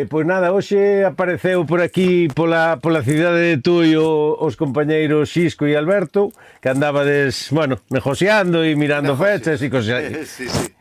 Pois nada, hoxe apareceu por aquí pola cidade de Tui os compañeiros Xisco e Alberto, que andabades, bueno, negociando e mirando fechas e cosas así. Sí, sí.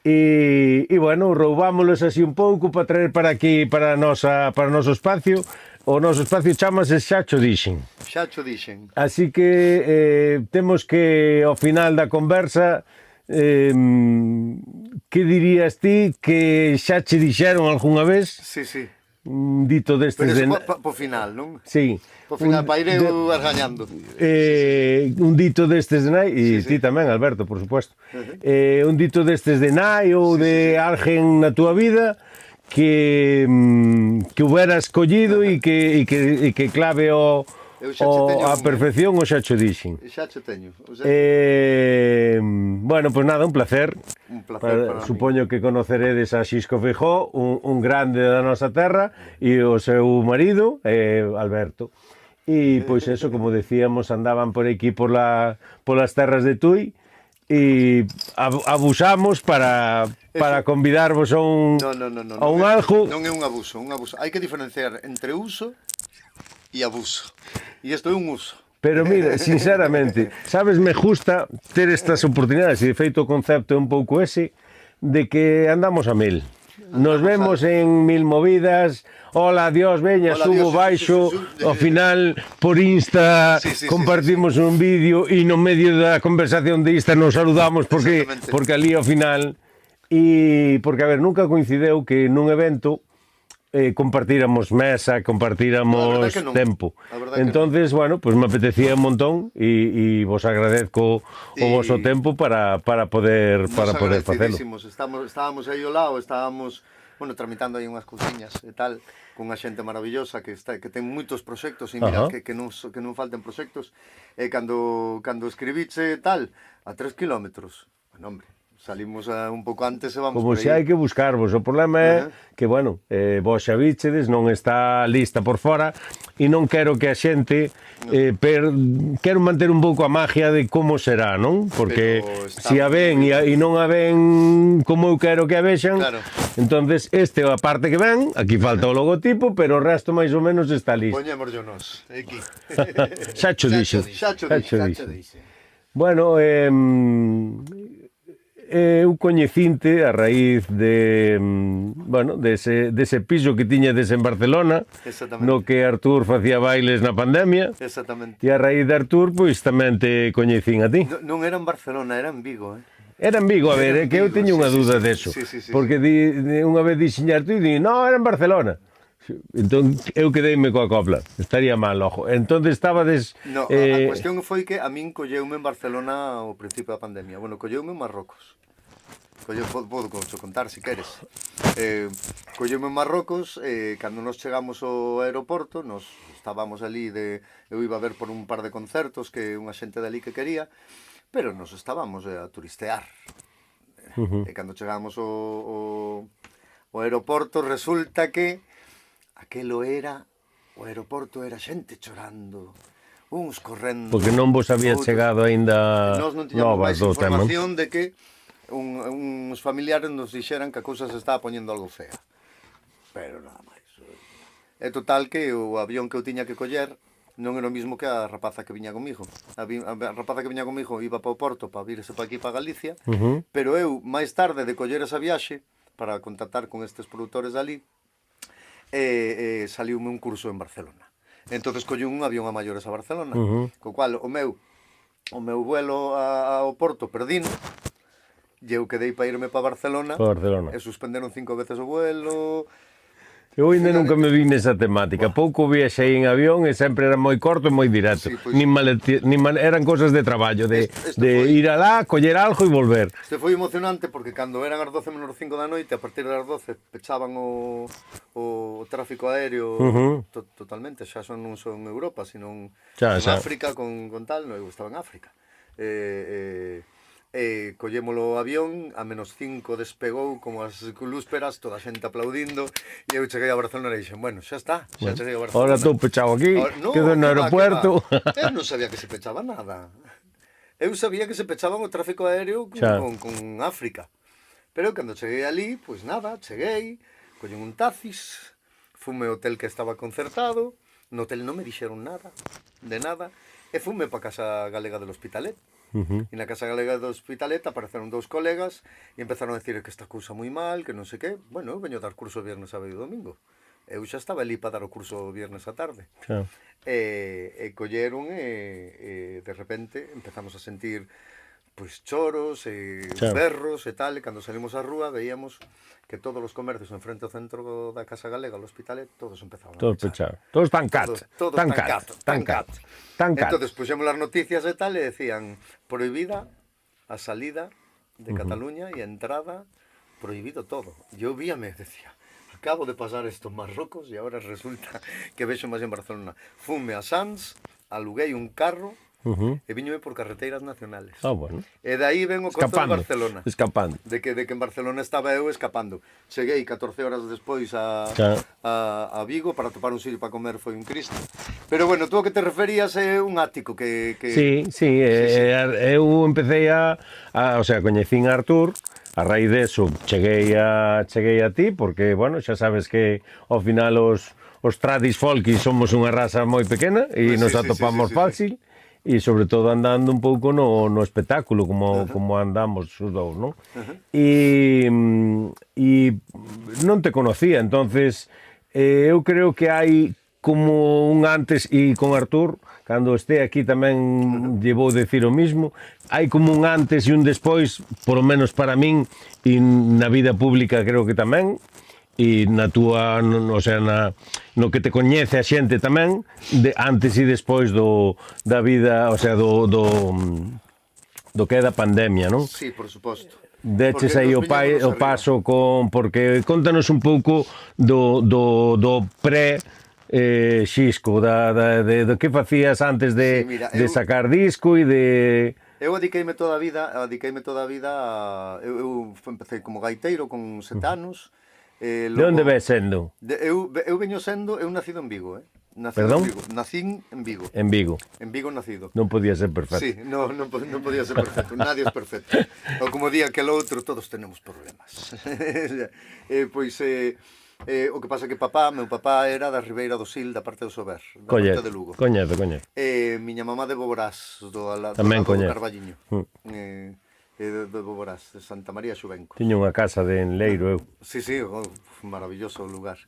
E bueno, roubámolos así un pouco para traer para aquí, para o noso espacio. O noso espacio chamase Xa cho dixen. Xa cho dixen. Así que temos que, ao final da conversa, que dirías ti que xa che dixeron algunha vez? Sí, sí. Un dito destes Pero de... eso po final, non? Sí. Po final, para ir eu argañando. Un dito destes de nai, e ti tamén, Alberto, por supuesto. Un dito destes de nai ou de alguén na túa vida que hubera escollido e que clave a perfección o xa cho dixen. Xa cho teño. Bueno, pois nada, un placer. Un placer para Supoño que conoceredes a Xisco Feijó, un grande da nosa terra, e o seu marido, Alberto. E, pois eso, como decíamos, andaban por aquí polas terras de Tui, e abusamos para convidarvos a un algo. Non é un abuso, Hai que diferenciar entre uso e abuso. E isto é un uso. Pero mira, sinceramente, sabes, me gusta ter estas oportunidades, e de feito o concepto é un pouco ese, de que andamos a mil. Nos vemos en mil movidas, hola, adiós, veña, subo, baixo, ao final por Insta compartimos un vídeo e no medio da conversación de Insta nos saludamos porque ali ao final, e porque, a ver, nunca coincideu que nun evento compartíramos mesa, compartíramos tempo. Entonces, bueno, pues me apetecía un montón e vos agradezco o voso tempo para poder facelo. Estábamos aí ao lado, bueno, tramitando aí unhas cousiñas e tal, con unha xente maravillosa que ten moitos proxectos e mira, que non falten proxectos. E cando escribiche tal, a 3 kilómetros, bueno, hombre, salimos un pouco antes e vamos como por aí. Se hai que buscarvos. O problema é que, bueno, vos xa vichedes, non está lista por fora e non quero que a xente quero manter un pouco a magia de como será, non? Porque se a ven e non a ven como eu quero que a vexan, entonces este é a parte que ven, aquí falta o logotipo, pero o resto máis ou menos está listo. Poñémoslo nos, aquí. Xa cho dixen. Bueno, eu coñecinte a raíz dese piso que tiñedes en Barcelona, no que Artur facía bailes na pandemia. Exactamente. E a raíz de Artur, pois tamén te coñecín a ti. Non era en Barcelona, era en Vigo, Era en Vigo, a ver, é que eu teño unha dúda deso. Porque unha vez dixen Artur e di, non, era en Barcelona. Entón, eu quedeime coa copla. Estaría mal, ojo. Entón, estabades... No, a cuestión foi que a min colleume en Barcelona ao principio da pandemia. Bueno, colleume en Marrocos. Podo contar, se queres. Colleume en Marrocos, cando nos chegamos ao aeroporto, nos estábamos ali eu iba a ver por un par de concertos que unha xente dali que quería, pero nos estábamos a turistear. E cando chegamos ao aeroporto, resulta que o aeroporto era xente chorando, uns correndo. Porque non vos había chegado aínda novas do tema. Nós non tiñamos máis información de que uns familiares nos dixeran que a cousa se estaba poñendo algo fea. Pero nada máis. É total que o avión que eu tiña que coller non era o mismo que a rapaza que viña comigo. A rapaza que viña comigo iba para o Porto para virse para aquí, para Galicia, pero eu, máis tarde de coller esa viaxe, para contactar con estes produtores ali, saliume un curso en Barcelona. Entonces collí un avión a maiores a Barcelona, co cual o meu vuelo ao Porto perdín, e eu quedei para irme para Barcelona, e suspenderon 5 veces o vuelo. Eu ainda nunca me vi nesa temática. Pouco viaxei en avión e sempre era moi corto e moi directo. Eran cosas de traballo, de ir alá, coller algo e volver. Este foi emocionante porque cando eran as 12 menos 5 da noite, a partir das 12 pechaban o tráfico aéreo totalmente. Xa non son en Europa, sino en África con tal. Eu estaba en África. Collémolo o avión, a menos 5 despegou como as lúsperas, toda a xente aplaudindo, e eu cheguei a Barcelona e dixen, bueno, xa está, xa cheguei a Barcelona. Ahora estou pechado aquí, quedo no aeropuerto. Eu non sabía que se pechaba nada. Eu sabía que se pechaban o tráfico aéreo con África. Pero cando cheguei ali, pois nada, cheguei, Collín un taxis, fume ao hotel que estaba concertado, no hotel non me dixeron nada, de nada, e fume para a Casa Galega del Hospitalet. E na Casa Galega do Hospitalet apareceron dous colegas e empezaron a decir que esta cousa moi mal, que non sei que. Bueno, eu veño a dar curso viernes, sábado e domingo. Eu xa estaba ali para dar o curso viernes a tarde. Claro. E colleron e de repente empezamos a sentir pois choros e Claro. berros e tal, e cando salimos á rúa veíamos que todos os comercios en frente ao centro da Casa Galega, ao Hospitalet, todos empezaban Todos a pechar. pechados. Todos tancat. Todos Tancat. tancat. Tancat. Entonces puxemos as noticias e tal e decían prohibida a salida de Cataluña e a entrada, prohibido todo. E eu víame e decía, acabo de pasar esto en Marrocos e agora resulta que vexo máis en Barcelona. Fume a Sants, aluguei un carro e viñome por carreteiras nacionales. Ah, bueno. E de aí ven o conto de Escapando. Barcelona. Escapando. De que en Barcelona estaba eu escapando. Cheguei 14 horas despois Claro. a Vigo para topar un sitio para comer, foi un Cristo. Pero bueno, tú o que te referías é un ático que... Sí, eu empecé o sea, coñecín a Artur, a raíz de eso cheguei a ti, porque, bueno, xa sabes que ao final os tradis folkis somos unha raza moi pequena e nos atopamos fácil. E sobre todo andando un pouco no espectáculo, como andamos os dous, non? E non te conocía, entonces eu creo que hai como un antes, e con Artur, cando este aquí tamén lle vou decir o mismo, hai como un antes e un despois, por lo menos para min, e na vida pública creo que tamén, e na túa, o sea, no que te coñece a xente tamén, de antes e despois da vida, o sea, do que é da pandemia, non? Sí, por suposto. Deches aí o paso porque contanos un pouco do pré Xisco, do que facías antes de sacar disco e de... Eu dediqueime toda a vida eu empecé como gaiteiro con 7 anos. De onde ves sendo? Eu veño sendo, eu nacido en Vigo, Perdón? En Vigo. Nacín en Vigo. En Vigo. En Vigo nacido. Non podía ser perfecto. Sí, non podía ser perfecto, nadie es perfecto. Ou como di aquel outro, todos tenemos problemas. O que pasa que meu papá era da Ribeira do Sil, da parte do Sober, da parte de Lugo. Coñezo. Miña mamá de Boborás, do lado do Carballiño. De Boborás, de Santa María Xubenco. Tiño unha casa de Enleiro, eu. Sí, maravilloso lugar.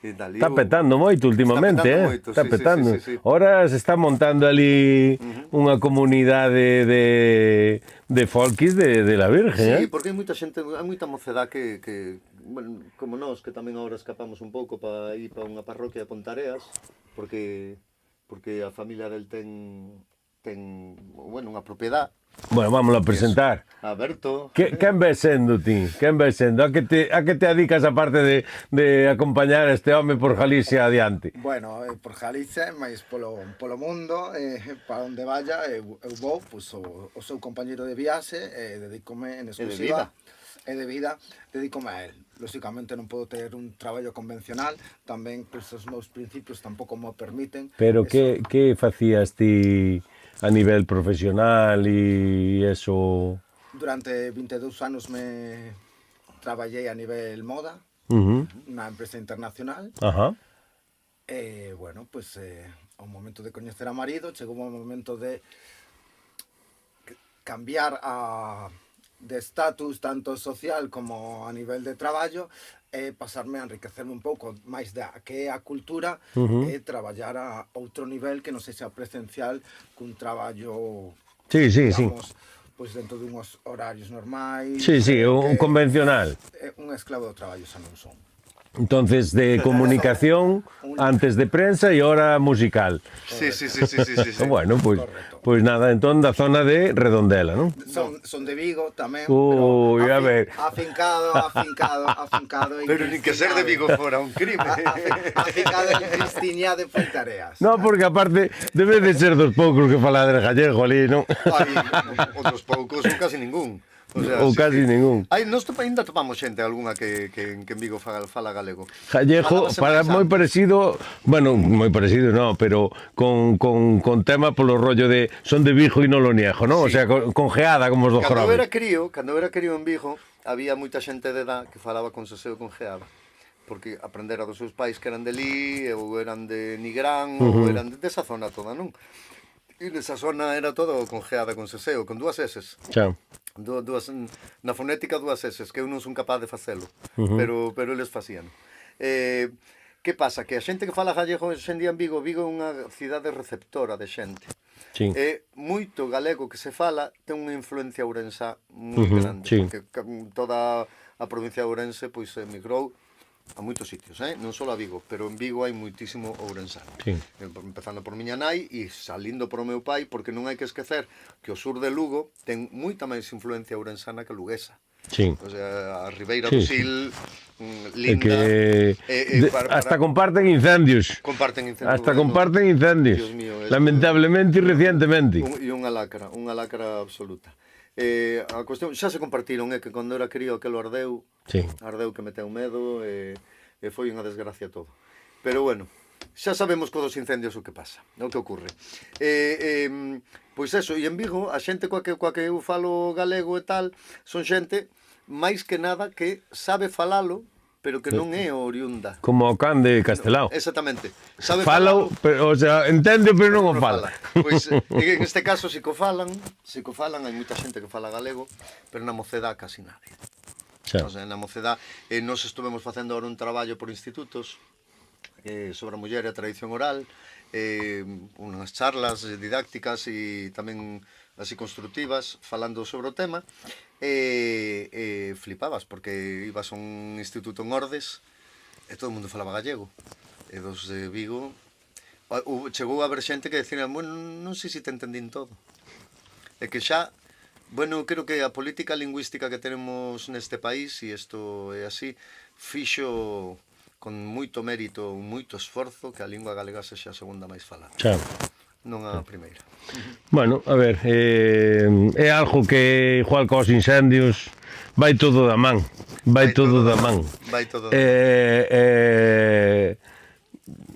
Está petando moito últimamente, Está petando. Sí. Ahora se está montando ali unha comunidade de folkis de la Virgen, Sí, porque hai moita xente, hai moita mocedad que bueno, como nós, que tamén agora escapamos un pouco para ir para unha parroquia de Pontareas, porque a familia del ten bueno, unha propiedade. Bueno, vámonos a presentar. Alberto. Quen ves sendo ti? Quen ves sendo? A que te dedicas aparte de acompañar a este home por Galicia adiante? Bueno, por Galicia, máis polo mundo, para onde vaya, eu vou, pois, o seu compañeiro de viaxe, dedícome en exclusiva. E de vida, dedícome a él. Lóxicamente non podo ter un traballo convencional, tamén pois, os meus principios tampouco me permiten. Pero que facías ti a nivel profesional e eso? Durante 22 anos me traballei a nivel moda, na empresa internacional. E, bueno, pois, ao momento de coñecer a marido, chegou o momento de cambiar de estatus tanto social como a nivel de traballo e pasarme a enriquecerme un pouco máis da que é a cultura e traballar a outro nivel que non sexa presencial cun traballo digamos, pois dentro dunhos horarios normais. Sí, un convencional. Un esclavo do traballo xa non son. Entonces, de comunicación, antes de prensa e ahora musical. Sí. Bueno, pues nada, entón da zona de Redondela, non? Son de Vigo tamén, a ver. afincado. Pero nin que ser de Vigo fora un crime. Afincado en Cristiña de Pontareas. No, porque aparte debe de ser dos poucos que falades gallego ali, non? Outros poucos ou casi ningún. Ou casi ningún. Nós ainda topamos xente algunha que en Vigo fala galego. Gallego, moi parecido, bueno, moi parecido, no, pero con tema polo rollo de son de Vigo e non lo niego, non? O sea, con geada como os do Jorobes. Cando era crío en Vigo, había moita xente de edad que falaba con seseo con geada. porque aprendera dos seus pais que eran de Lí, ou eran de Nigrán, ou eran desa zona toda, non? E nesa zona era todo congeada con seseo, con dúas eses. Xa. Na fonética dúas eses, que eu non son capaz de facelo, pero eles facían. Que pasa? Que a xente que fala gallego hoxe en día en Vigo, Vigo é unha cidade receptora de xente. Sí. Moito galego que se fala ten unha influencia ourensa moi grande, sí. porque toda a provincia de Ourense pois emigrou a moitos sitios, non só a Vigo, pero en Vigo hai moitísimo ourensano. Sí. Empezando por miña nai e salindo por o meu pai, porque non hai que esquecer que o sur de Lugo ten moita máis influencia ourensana que luguesa. Sí. O sea, a Ribeira Sí, do sí. Sil, É Linda... que hasta comparten incendios. Comparten incendios. Hasta comparten incendios. Dios mío, lamentablemente e recientemente. E unha lacra absoluta. A cuestión, xa se compartiron, que cando era crío aquelo ardeu, Sí. ardeu que meteu medo, e foi unha desgracia todo. Pero bueno, xa sabemos co dos incendios o que pasa, o que ocurre. Pois eso, e en Vigo, a xente coa que eu falo galego e tal, son xente, máis que nada, que sabe falalo, pero que non é oriunda. Como o can de Castelao. Exactamente. Sabe Falo, pero, o sea, entende, pero non o non fala. Pois, en este caso, si co falan, hai moita xente que fala galego, pero na mocedá casi nadie. Xa. O sea, na mocedá, nos estuvemos facendo ahora un traballo por institutos sobre a muller e a tradición oral, unhas charlas didácticas e tamén así constructivas, falando sobre o tema, flipabas, porque ibas a un instituto en Ordes e todo o mundo falaba gallego, e dos de Vigo chegou a haber xente que decían, bueno, non sei se te entendín todo, e que xa, bueno, creo que a política lingüística que tenemos neste país, e isto é así, fixo con moito mérito, moito esforzo, que a lingua galega sexa a segunda máis falada, Xa. non a primeira. Bueno, a ver, é algo que igual cos incendios vai todo da man. Vai todo da man. Vai todo da man.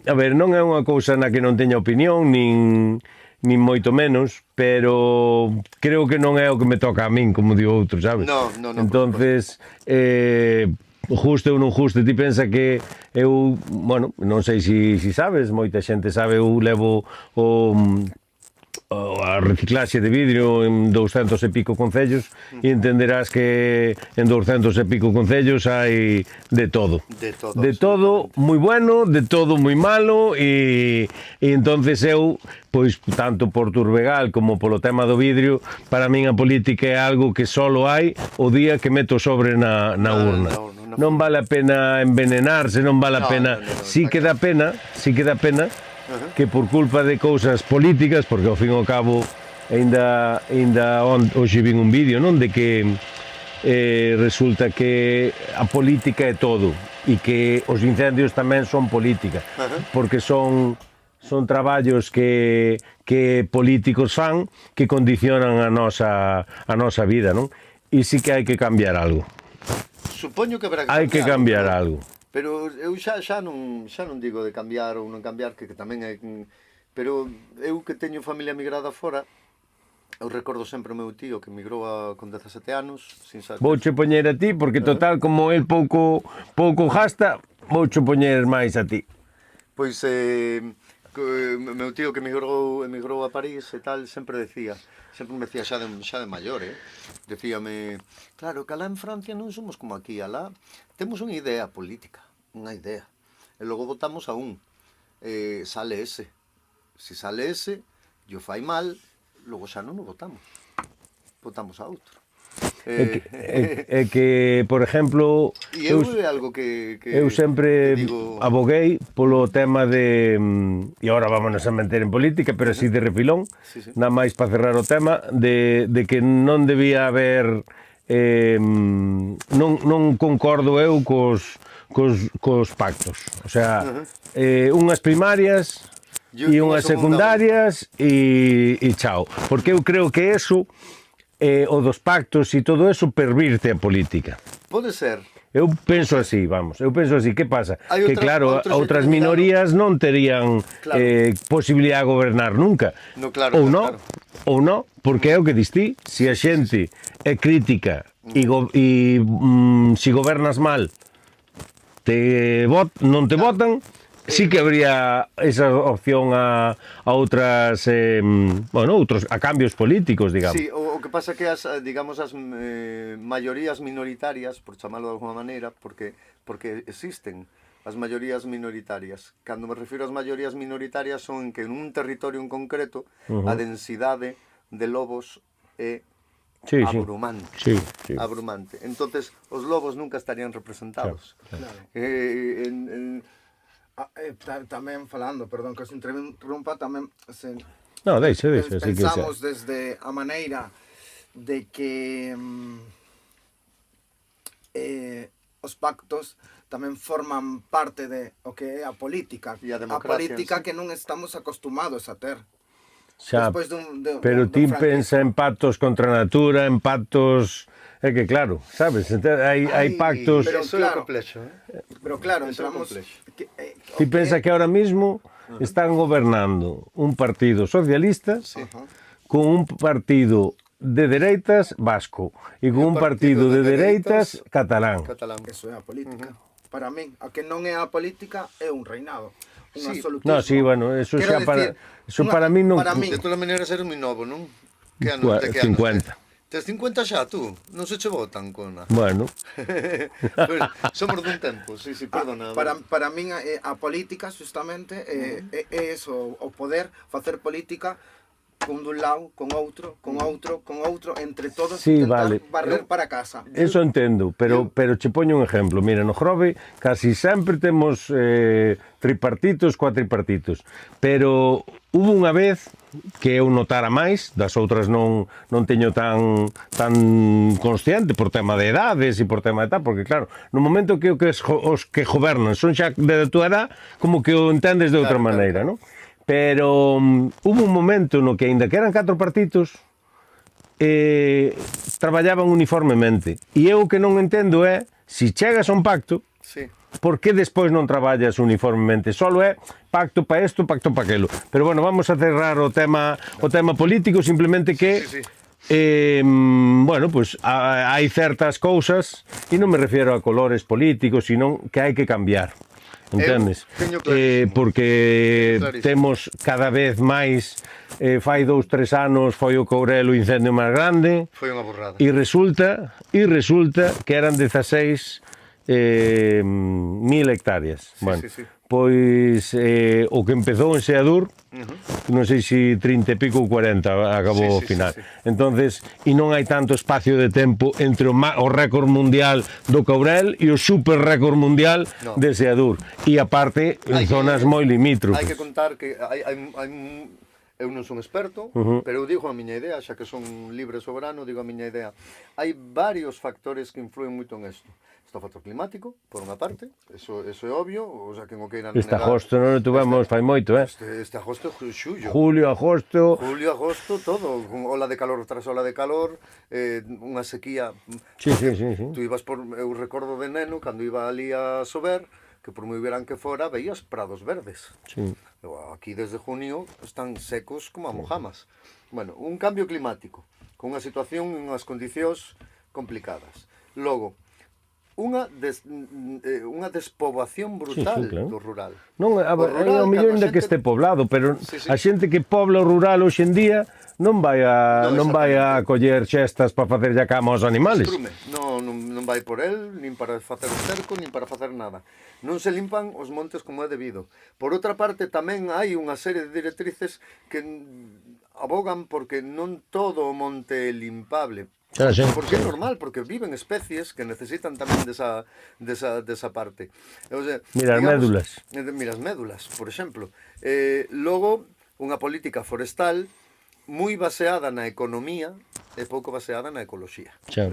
A ver, non é unha cousa na que non teña opinión, nin moito menos, pero creo que non é o que me toca a min, como digo outro, sabes? No. Entonces, justo ou non justo, ti pensa que eu, bueno, non sei se sabes, moita xente sabe, eu levo a reciclaxe de vidrio en 200 e pico concellos e entenderás que en 200 e pico concellos hai de todo. De todo moi bueno, de todo moi malo e entonces eu, pois tanto por Turbegal como polo tema do vidrio, para min a política é algo que solo hai o día que meto sobre na urna. Non vale a pena envenenarse, non vale a pena. Sí que dá pena que por culpa de cousas políticas, porque ao fin e ao cabo ainda hoxe vin un vídeo, non, de que resulta que a política é todo e que os incendios tamén son política, porque son traballos que políticos fan que condicionan a nosa vida, non? E sí que hai que cambiar algo. Supoño que habrá que hai que cambiar algo. Pero eu xa non digo de cambiar ou non cambiar, que tamén é... Pero eu que teño familia migrada fora, eu recordo sempre o meu tío que migrou con 17 anos, sin saber... Vouche poñer a ti, porque total, como el pouco gasta, vouche poñer máis a ti. Pois, meu tío que emigrou a París e tal, sempre me decía xa de maior, decíame, claro, que alá en Francia non somos como aquí, alá temos unha idea política, unha idea, e logo votamos a un, sale ese, se sale ese, yo fai mal, logo xa non o votamos a outro. É que, por exemplo, eu algo que eu sempre digo... aboguei polo tema de, e agora vámonos a meter en política, pero así de refilón, nada máis para cerrar o tema, de que non debía haber, non concordo eu cos pactos, o sea, unhas primarias e unhas secundarias e chao, porque eu creo que eso, o dos pactos e todo eso, pervirte a política. Pode ser. Eu penso así, que pasa? Que claro, outras minorías non terían posibilidade de gobernar nunca. Ou non, porque é o que distí, se a xente é crítica e se gobernas mal non te votan, sí que habría esa opción a outras, a cambios políticos, digamos. Sí, o que pasa que digamos, as maiorías minoritarias, por chamarlo de alguma maneira, porque existen as maiorías minoritarias. Cando me refiro ás maiorías minoritarias son en que en un territorio en concreto a densidade de lobos é abrumante. Sí. Abrumante. Entonces, os lobos nunca estarían representados. Claro. Tamén falando, perdón que os interrumpa, tamén No, deixa, así que pensamos desde a maneira de que os pactos tamén forman parte de o que é a política. E a A democracia, política sí. que non estamos acostumados a ter. xa, Despois pero dun ti franquismo. pensa en pactos contra a natura, en pactos... É que claro, sabes, hai pactos... pero Eso claro. é complexo, Pero claro, Eso é entramos... complexo. Ti pensa que ahora mismo están gobernando un partido socialista con un partido de dereitas vasco e con un partido de dereitas catalán. Catalán. Eso é a política. Para min, a que non é a política é un reinado. Un Sí. absolutismo. No, sí, bueno, eso Quero xa para... decir, Eso para mí non... para min, De todas maneras eres moi novo, non? Que ano, de que 50. Tes 50 xa, tú? Non se che votan con nada. Bueno, Pues, somos dun tempo, sí, perdona. para min a política justamente é eso, o poder facer política con dun lado, con outro, entre todos Sí, intentar vale. barrer para casa. eso entendo, pero che poño un exemplo. Mira, no Grove casi sempre temos tripartitos, cuatripartitos, pero hubo unha vez que eu notara máis, das outras non teño tan consciente por tema de edades e por tema de tal, porque claro, no momento que os que gobernan son xa de tua edad, como que o entendes de outra maneira, non? Pero hubo un momento no que, aínda que eran 4 partidos, traballaban uniformemente. E eu o que non entendo é, se chegas a un pacto, Sí. por que despois non traballas uniformemente? Solo é pacto para isto, pacto para aquilo. Pero bueno, vamos a cerrar o tema político, simplemente que Sí. bueno, pues hai certas cousas, e non me refiero a colores políticos, sino que hai que cambiar. Entendes? teño clarísimo. Porque Clarísimo. temos cada vez máis, fai 2-3 anos foi o Courel o incendio máis grande, Foi unha borrada. e resulta que eran 16 1000 hectáreas. Bueno, sí. pois o que empezou en Seadur, non sei se 30 e pico ou 40 acabou ao final. Sí. Entonces, e non hai tanto espacio de tempo entre o récord mundial do Courel e o super récord mundial de Seadur. E aparte, en zonas moi limítrofes. Hai que contar que eu non son experto, pero eu digo a miña idea, xa que son libre e soberano, digo a miña idea. Hai varios factores que influen moito en isto. Está o factor climático, por unha parte, eso é obvio, o sea, que non queiran Este agosto non o tuvemos fai moito, Este agosto, xullo. Julio, agosto... Julio, agosto, todo, con ola de calor tras ola de calor, unha sequía. Sí. Tú ibas eu recordo de neno, cando iba ali a sober, que por moi verán que fora, veías prados verdes. Sí. Aquí desde junio están secos como a mojamas. Bueno, un cambio climático, con unha situación en unhas condicións complicadas. Logo, unha despoboación brutal claro. do rural. Non, O rural, o mellor cando a ainda que xente- este poblado, pero Sí. a xente que pobla o rural hoxe en día non vai a coller xestas para facer a cama aos animales. Estrume. Non vai por el, nin para facer o cerco, nin para facer nada. Non se limpan os montes como é debido. Por outra parte, tamén hai unha serie de directrices que abogan porque non todo o monte é limpable. Claro, sí. Porque é normal, porque viven especies que necesitan tamén desa parte. O sea, Mira, as médulas. Mira, as médulas, por exemplo. Logo, unha política forestal moi baseada na economía e pouco baseada na ecoloxía. Xa.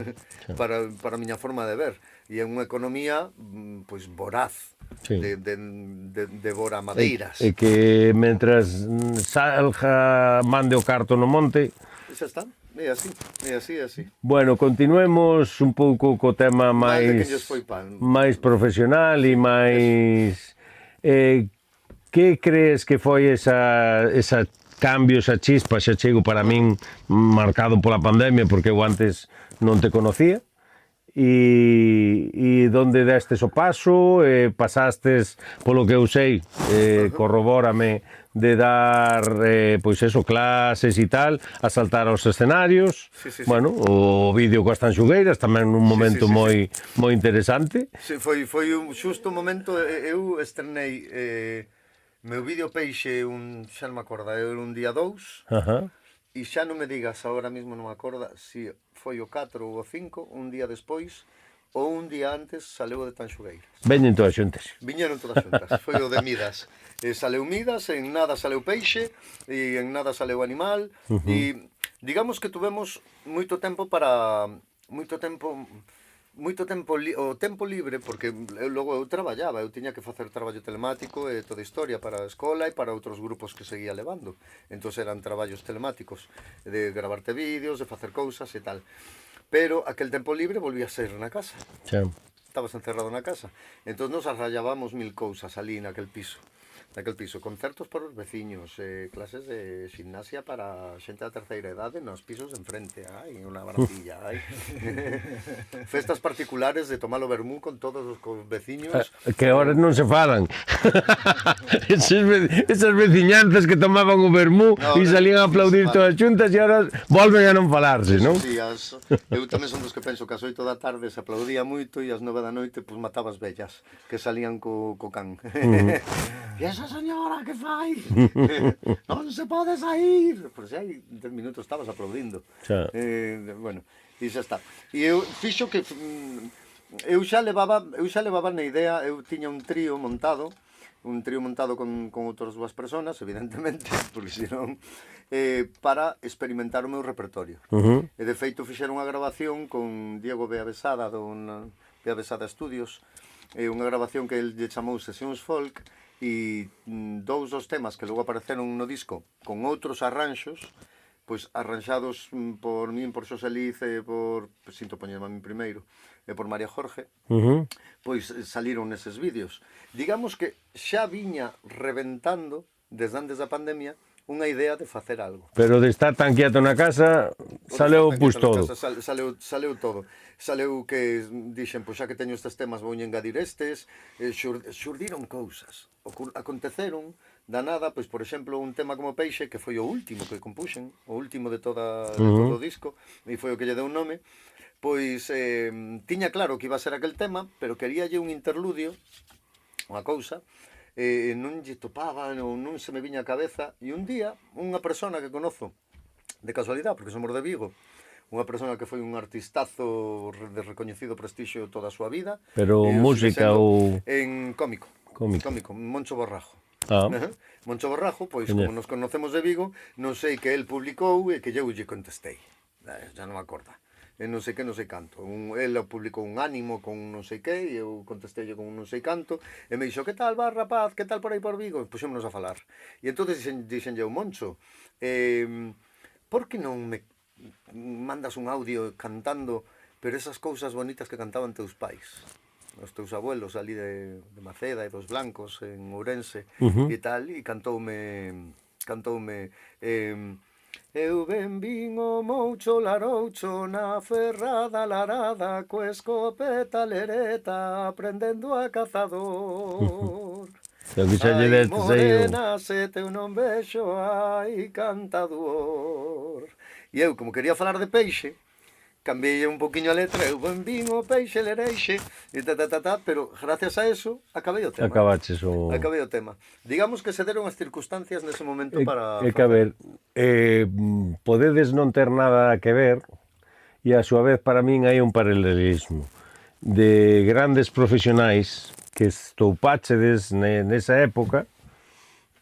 Para a miña forma de ver. E é unha economía pois voraz, Sí. de bora madeiras. E que mentras salga mande o carto no monte. Xa está, é así. Bueno, continuemos un pouco co tema Mal de máis quen lles foi pan. máis profesional e máis que crees que foi esa cambio, esa chispa, xa chego para min marcado pola pandemia, porque eu antes non te conocía, e donde destes o paso, pasastes, polo que eu sei, corrobórame, de dar, pois eso, clases e tal, a saltar aos escenarios. Sí. Bueno, o vídeo coas tanxugueiras tamén nun momento moi interesante. Sí, foi un xusto momento, eu estrenei meu vídeo Peixe, xa non me acorda, era un día 2, Ajá. e xa non me digas, agora mesmo non me acorda, si foi o 4 ou o 5, un día despois, ou un día antes saleu o de Tanxugueiras. Veñen todas xuntas. Viñeron todas xuntas, foi o de Midas. Saleu Midas, en nada saleu Peixe, e en nada saleu Animal, e digamos que tuvemos moito tempo para... moito tempo o tempo libre, porque logo eu traballaba, eu tiña que facer traballo telemático e toda a historia para a escola e para outros grupos que seguía levando. Entón eran traballos telemáticos, de gravarte vídeos, de facer cousas e tal. Pero aquel tempo libre volvía a ser na casa. Xa. Estabas encerrado na casa. Entón nos arrallábamos mil cousas ali naquel piso. Concertos para os veciños, clases de gimnasia para xente da terceira idade nos pisos de enfrente, hai unha maravilla, hai. Festas particulares de tomar o vermú con todos os veciños. Que ahora non se falan. Esas veciñanzas que tomaban o vermú e salían a aplaudir todas xuntas e ahora volven a non falarse, non? Sí, eu tamén son dos que penso que ás 8 da tarde se aplaudía moito e ás 9 da noite pues, mataba as vellas que salían co can. E esa señora que fai? Non se pode sair. Pois hai 10 minutos estabas aplaudindo. Bueno, e xa está. E eu fixo que eu xa levaba na idea, eu tiña un trío montado con outras dúas personas, evidentemente, porque senón para experimentar o meu repertorio. E de feito fixeron unha grabación con Diego Beavesada Beavesada Studios, unha grabación que el lle chamou Sesións Folk, e dous dos temas que logo apareceron no disco con outros arranxos, pois arranxados por min, por Xosé Liz e por, sinto poñerme a min primeiro, e por María Jorge, pois saliron neses vídeos. Digamos que xa viña reventando desde antes da pandemia unha idea de facer algo. Pero de estar tan quieto na casa, saleu pues todo. Saleu todo. Saleu que dixen, pois xa que teño estes temas vou engadir estes, xurdiron cousas, aconteceron da nada, pois por exemplo un tema como Peixe, que foi o último que compuxen, o último de todo o disco, e foi o que lle deu nome, pois tiña claro que iba a ser aquel tema, pero queríalle un interludio, unha cousa, non lle topaba, non se me viña a cabeza, e un día, unha persona que conozo de casualidade, porque somos de Vigo, unha persona que foi un artistazo de recoñecido prestixio toda a súa vida. Pero música ou... En cómico, Moncho Borrajo. Moncho Borrajo, pois como nos conocemos de Vigo, non sei que el publicou e que eu lle contestei. Já non me acorda. Non sei que, non sei canto. El publicou un ánimo con non sei que, e eu contestei con non sei canto, e me dixo, que tal, va, rapaz, que tal por aí por Vigo? E puxémonos a falar. E entón dixenlle ao Moncho, por que non me mandas un audio cantando, pero esas cousas bonitas que cantaban teus pais? Os teus abuelos ali de Maceda e dos Blancos en Ourense e tal, e cantoume eu ben vin o moucho laroucho na ferrada larada co escopeta lereta aprendendo a cazador. Ai, morena, se teu non vexo, ai, cantador. E eu, como quería falar de peixe, cambiei un poquinho a letra, eu ben vin o peixe lereixe, e pero gracias a eso acabei o tema. Acabei o tema. Digamos que se deron as circunstancias nese momento para... É que a ver, podedes non ter nada que ver, e a súa vez para min hai un paralelismo de grandes profesionais que estoupáchedes nesa época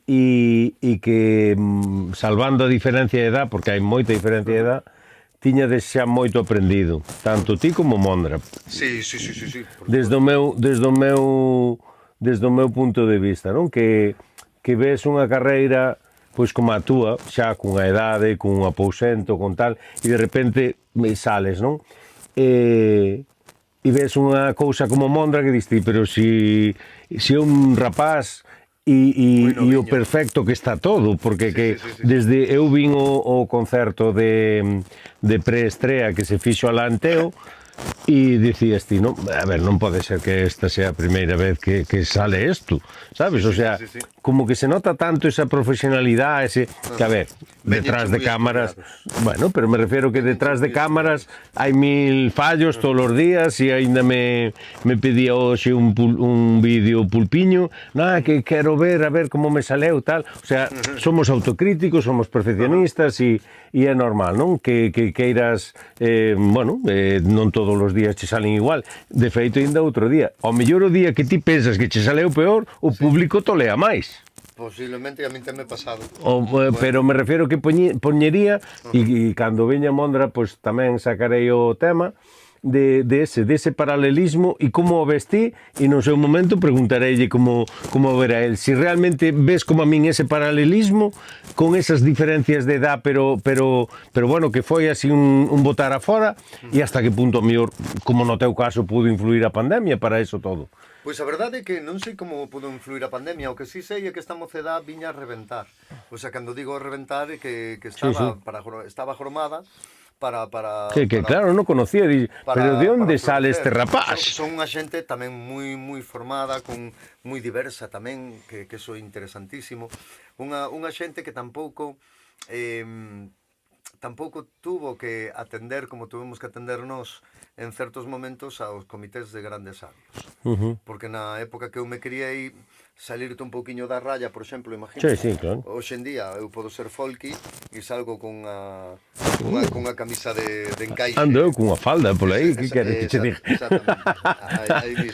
e que, salvando a diferencia de edad, porque hai moita diferencia de edad, tiñades xa moito aprendido, tanto ti como Mondra. Sí. Desde o meu punto de vista, non? Que ves unha carreira pois como a túa, xa cunha idade, cun apousento, con tal, e de repente me sales, non? E ves unha cousa como Mondra que diste, pero si un rapaz e o perfecto que está todo, porque desde eu vin o concerto de preestrea que se fixo alá en Teo, E dicías ti, non, a ver, non pode ser que esta sea a primeira vez que sale isto, sabes? O sea, como que se nota tanto esa profesionalidade, ese, que a ver, detrás de cámaras, bueno, pero me refiero que detrás de cámaras hai 1000 fallos todos os días e aínda me pedía hoxe un vídeo Pulpiño, nada, que quero ver, a ver como me saleu, tal, o sea, somos autocríticos, somos perfeccionistas e é normal, non? Que queiras, bueno, non todos os días che salen igual. De feito, ainda outro día. Ao mellor o día que ti pensas que che saleu peor, o público tolea máis. Posiblemente a min teme pasado. Pero me refiero que poñería, e cando veña Mondra, pois tamén sacarei o tema, dese paralelismo e como o ves ti, e no seu momento preguntareille como verá el, si realmente ves como a min ese paralelismo con esas diferencias de edad, pero bueno, que foi así un botar afora, e hasta que punto a mellor, como no teu caso, pudo influir a pandemia para eso todo. Pois a verdade é que non sei como pudo influir a pandemia, o que sí sei é que esta mocedad viña a reventar. O sea, cando digo reventar é que estaba jormada para claro, non conocía, pero de onde sale este rapaz? Son unha xente tamén moi formada, con moi diversa tamén, que iso é interesantísimo. Unha xente que tampouco tuvo que atender como tuvemos que atendernos en certos momentos aos comités de grandes sabios. Porque na época que eu me criei, salirte un pouquiño da raya, por exemplo, imagínate. Sí, claro. Hoxe en día eu podo ser folky e salgo con unha camisa de encaixe. Ando eu cunha falda por aí, que queres que che diga? Exactamente,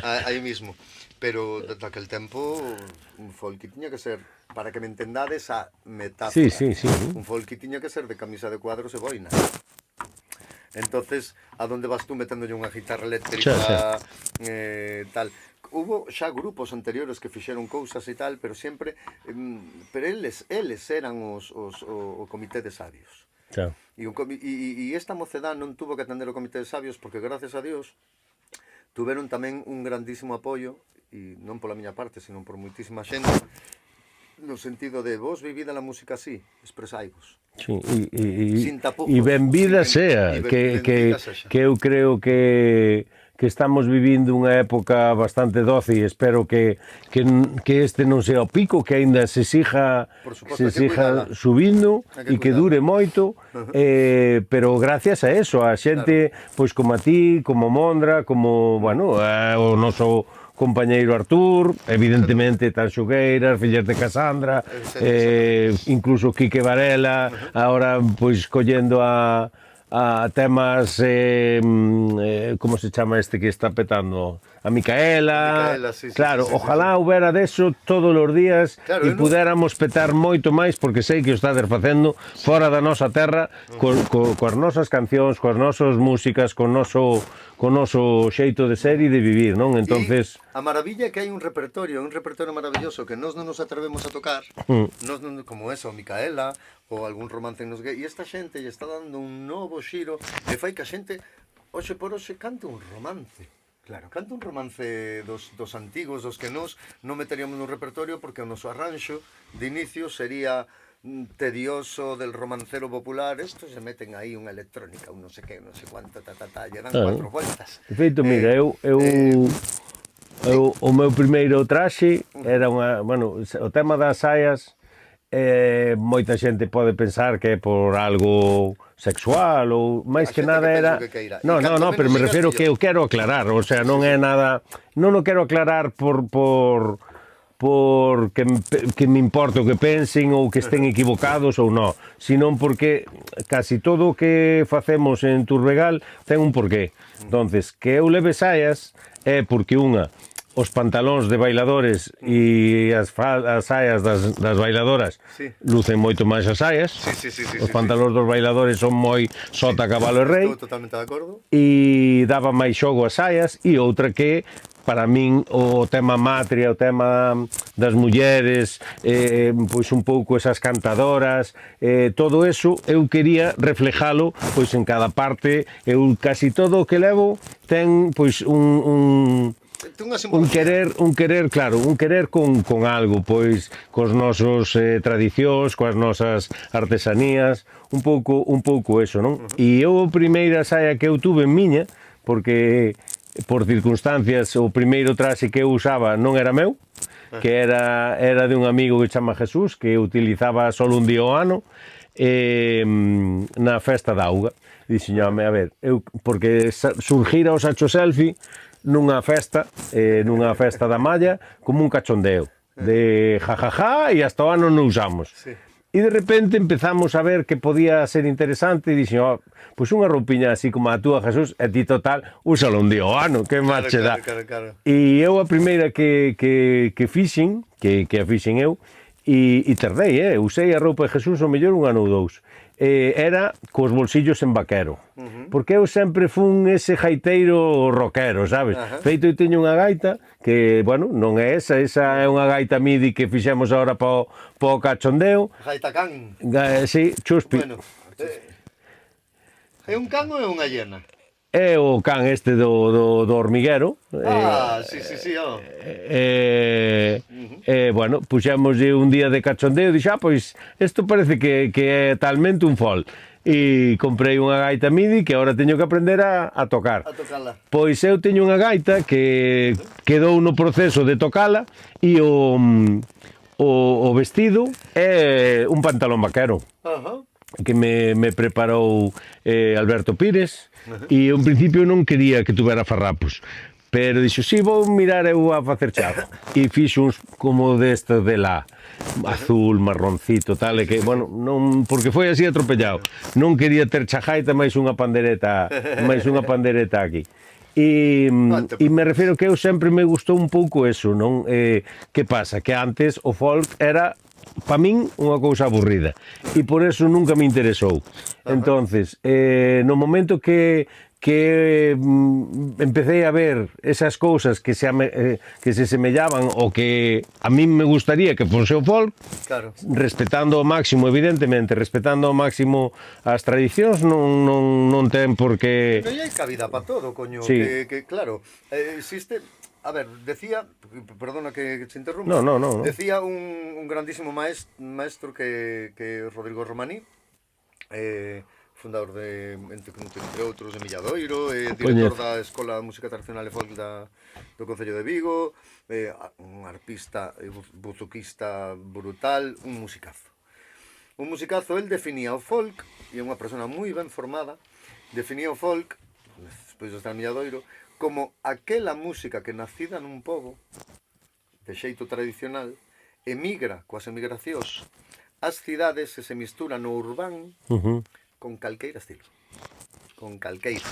aí mismo. Pero daquel tempo un folky tiña que ser, para que me entendades a metáfora. Sí. Un folky tiña que ser de camisa de cuadros e boina. Entonces, a donde vas tú meténdolle unha guitarra eléctrica, tal? Hubo xa grupos anteriores que fixeron cousas e tal, pero sempre, pero eles eran o comité de sabios. E esta mocedad non tuvo que atender o comité de sabios porque, gracias a Dios, tuveron tamén un grandísimo apoio, e non pola miña parte, sino por moitísima xente, no sentido de vos vivida a música así, expresaivos. Sí, e benvida sea, que eu creo que estamos vivindo unha época bastante doce e espero que este non sea o pico, que aínda se siga subindo e que dure moito, pero gracias a eso, a xente pois como a ti, como Mondra, como, bueno, o noso compañeiro Artur, evidentemente Tanxugueiras, Fillas de Casandra, incluso Quique Varela, agora pois collendo a temas, como se chama este que está petando? A Micaela, claro, ojalá houbera deso todos os días e pudéramos petar moito máis, porque sei que o estades facendo fora da nosa terra, coas nosas cancións, coas nosas músicas, co noso xeito de ser e de vivir, non? Entonces, a maravilla é que hai un repertorio maravilloso que nós non nos atrevemos a tocar, nós non, como eso, Micaela ou algún romance nos gay, e esta xente lle está dando un novo xiro e fai que a xente hoxe por hoxe cante un romance. Claro, canta un romance dos antigos, dos que nós non meteríamos no repertorio, porque o noso arranxo de inicio sería tedioso del romancero popular. Estos se meten aí unha electrónica, un non sei que, non sei cuánto, lle dan 4 vueltas. De feito, mira, o meu primeiro traxe era unha, bueno, o tema das saias, moita xente pode pensar que é por algo sexual ou máis que nada era... No, pero me refiro que eu quero aclarar, o sea, non é nada... Non o quero aclarar por que me importa o que pensen ou que estén equivocados ou non, senón porque casi todo o que facemos en Turbegal ten un porqué. Entonces, que eu leve saias é porque os pantalóns de bailadores e as saias das bailadoras lucen moito máis as saias. Os pantalóns dos bailadores son moi sota, cabalo e rei. Estou totalmente de acordo. E daba máis xogo as saias, e outra que para min o tema matria, o tema das mulleres, pois un pouco esas cantadoras, todo eso eu quería reflejalo pois en cada parte. Eu casi todo o que levo ten pois un querer con algo, pois cos nosos tradicións, coas nosas artesanías, un pouco eso, non? E eu a primeira saia que eu tuve en miña, porque por circunstancias o primeiro traxe que eu usaba non era meu, que era de un amigo que chama Jesús, que utilizaba solo un día ao ano na festa da auga. Dixenhome, a ver, porque surgira o Sacho Selfie nunha festa da Malla como un cachondeo de jajaja e hasta o ano non usamos. Sí. E de repente empezamos a ver que podía ser interesante e dixen, pois unha roupiña así como a túa, Jesús, e ti total, úsalo un día ao ano, que máis che dá. Claro. E eu a primeira que fixen, que a fixen eu, e tardei, usei a roupa de Jesús o mellor un ano ou dous. Era cos bolsillos en vaquero, porque eu sempre fun ese gaiteiro rockero, sabes? Feito, eu teño unha gaita que, bueno, non é esa é unha gaita MIDI que fixemos agora pa o cachondeo. Gaita can. Sí, chuspi. Bueno, é un can ou é unha hiena? É o can este do hormiguero. Sí, Bueno, puxémoslle un día de cachondeo e dixo, pois, isto parece que é talmente un fol. E comprei unha gaita MIDI que agora teño que aprender a tocar. A tocala. Pois eu teño unha gaita que quedou no proceso de tocala e o vestido é un pantalón vaquero. Que me preparou Alberto Pires e en principio non quería que tuvera farrapos, pero dixo, si, vou mirar eu a facer chavo, e fixo uns como destes de lá, azul, marroncito, tal, e que, bueno, non, porque foi así atropellado, non quería ter chajaita máis unha pandereta aquí. E me refiro que eu sempre me gustou un pouco eso, non? Que pasa? Que antes o folk era, pa min, unha cousa aburrida e por eso nunca me interesou. Entonces, no momento que empecé a ver esas cousas que se semellaban o que a min me gustaría que fose o folk, claro, respetando ao máximo, evidentemente, respetando ao máximo as tradicións, non ten por que... Non hai cabida para todo, coño, sí. que claro, existe... A ver, decía, perdona que te interrumpa, no. Decía un grandísimo maestro que Rodrigo Romaní, fundador entre outros de Milladoiro, director da Escola de Música Tradicional e Folk do Concello de Vigo, un arpista, buzuquista brutal, un musicazo. El definía o folk, e é unha persona moi ben formada, definía o folk, despois de estar en Milladoiro, como aquela música que nacida nun pobo de xeito tradicional emigra coas emigracións ás cidades e se mistura no urbán con calqueira estilo, con calqueira.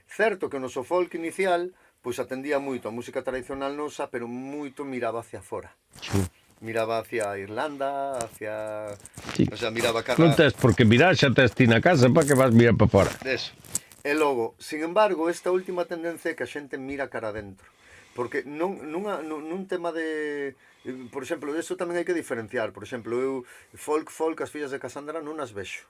Certo que o noso folk inicial pois atendía moito a música tradicional nosa, pero moito miraba hacia fora. Sí. Miraba hacia Irlanda, hacia... Sí. O sea, miraba cara... Non tes por que mirar, xa tes ti na casa, para que vas mirar para fora. Eso. E logo, sin embargo, esta última tendencia é que a xente mira cara adentro. Porque nun tema de... Por exemplo, eso tamén hai que diferenciar. Por exemplo, eu, folk, as fillas de Casandra non as vexo.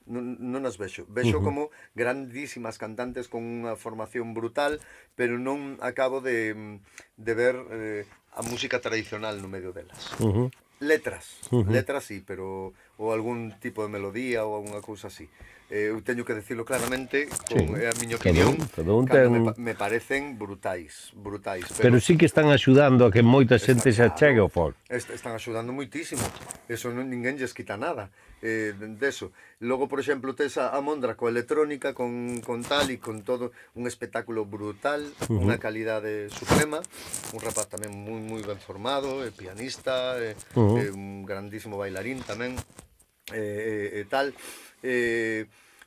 Non as vexo. Vexo como grandísimas cantantes con unha formación brutal, pero non acabo de ver a música tradicional no medio delas. Letras sí, pero ou algún tipo de melodía ou alguna cousa así. Eu teño que decirlo claramente, é a miña opinión, me parecen brutais. Pero sí que están axudando a que moita xente se achegue ao folk. Están axudando moitísimo, eso ninguén lles quita nada deso. Logo, por exemplo, tes a Mondra coa electrónica, con tal e con todo un espectáculo brutal, unha calidade suprema, un rapaz tamén moi ben formado, pianista, un grandísimo bailarín tamén, tal,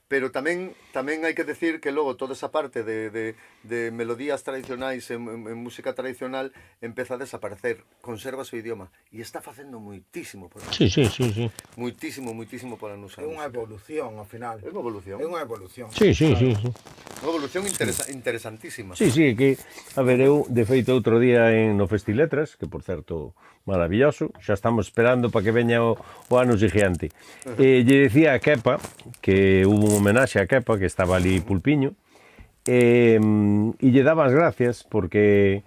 pero tamén hai que decir que logo toda esa parte de melodías tradicionais en música tradicional empeza a desaparecer, conserva o seu idioma e está facendo moitísimo por aí. Sí. Moitísimo pola nosa. É unha evolución, ao final. É unha evolución. Sí. Unha evolución interesantísima. Sí, que, a ver, eu, de feito, outro día no Festiletras, que, por certo, maravilloso, xa estamos esperando para que veña o ano siguiente. Lle decía a Kepa, que hubo un homenaxe a Kepa, que estaba ali Pulpiño, e lle daba as gracias, porque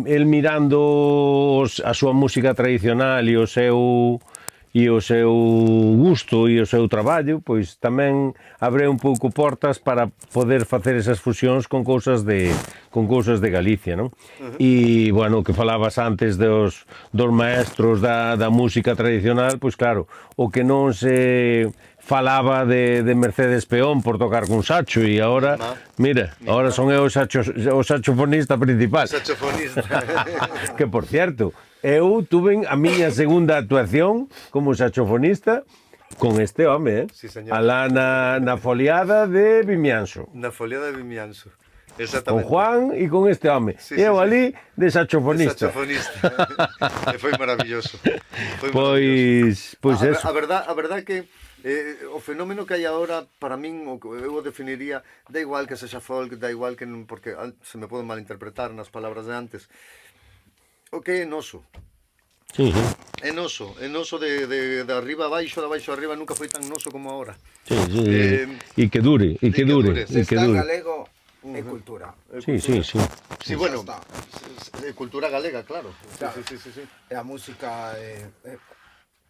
el mirando a súa música tradicional e o seu e o seu gusto e o seu traballo, pois tamén abre un pouco portas para poder facer esas fusións con cousas de Galicia, non? E, bueno, que falabas antes dos maestros da música tradicional, pois claro, o que non se falaba de Mercedes Peón por tocar con saxo e agora, mira, agora son eu o saxofonista principal. Saxofonista. Que, por cierto, eu tuve a miña segunda actuación como saxofonista con este home, Sí, señor. alá na foliada de Vimianzo. Na foliada de Vimianzo. Con Exactamente. Juan e con este home. Sí, Eu sí, sí. ali de De saxofonista. saxofonista. E foi maravilloso. Foi maravilloso. Pois eso. A verdad que o fenómeno que hai agora, para min, eu o definiría, da igual que sexa folk, da igual que non, porque se me poden malinterpretar nas palabras de antes, o que é noso. Sí, sí. É noso de arriba a baixo, de baixo a arriba, nunca foi tan noso como agora. Sí, sí. E que dure, e que que dure, dure. e que Está dure. galego e cultura. Sí, sí, sí. Sí, bueno, Xa cultura galega, claro. Claro. Sí. E a música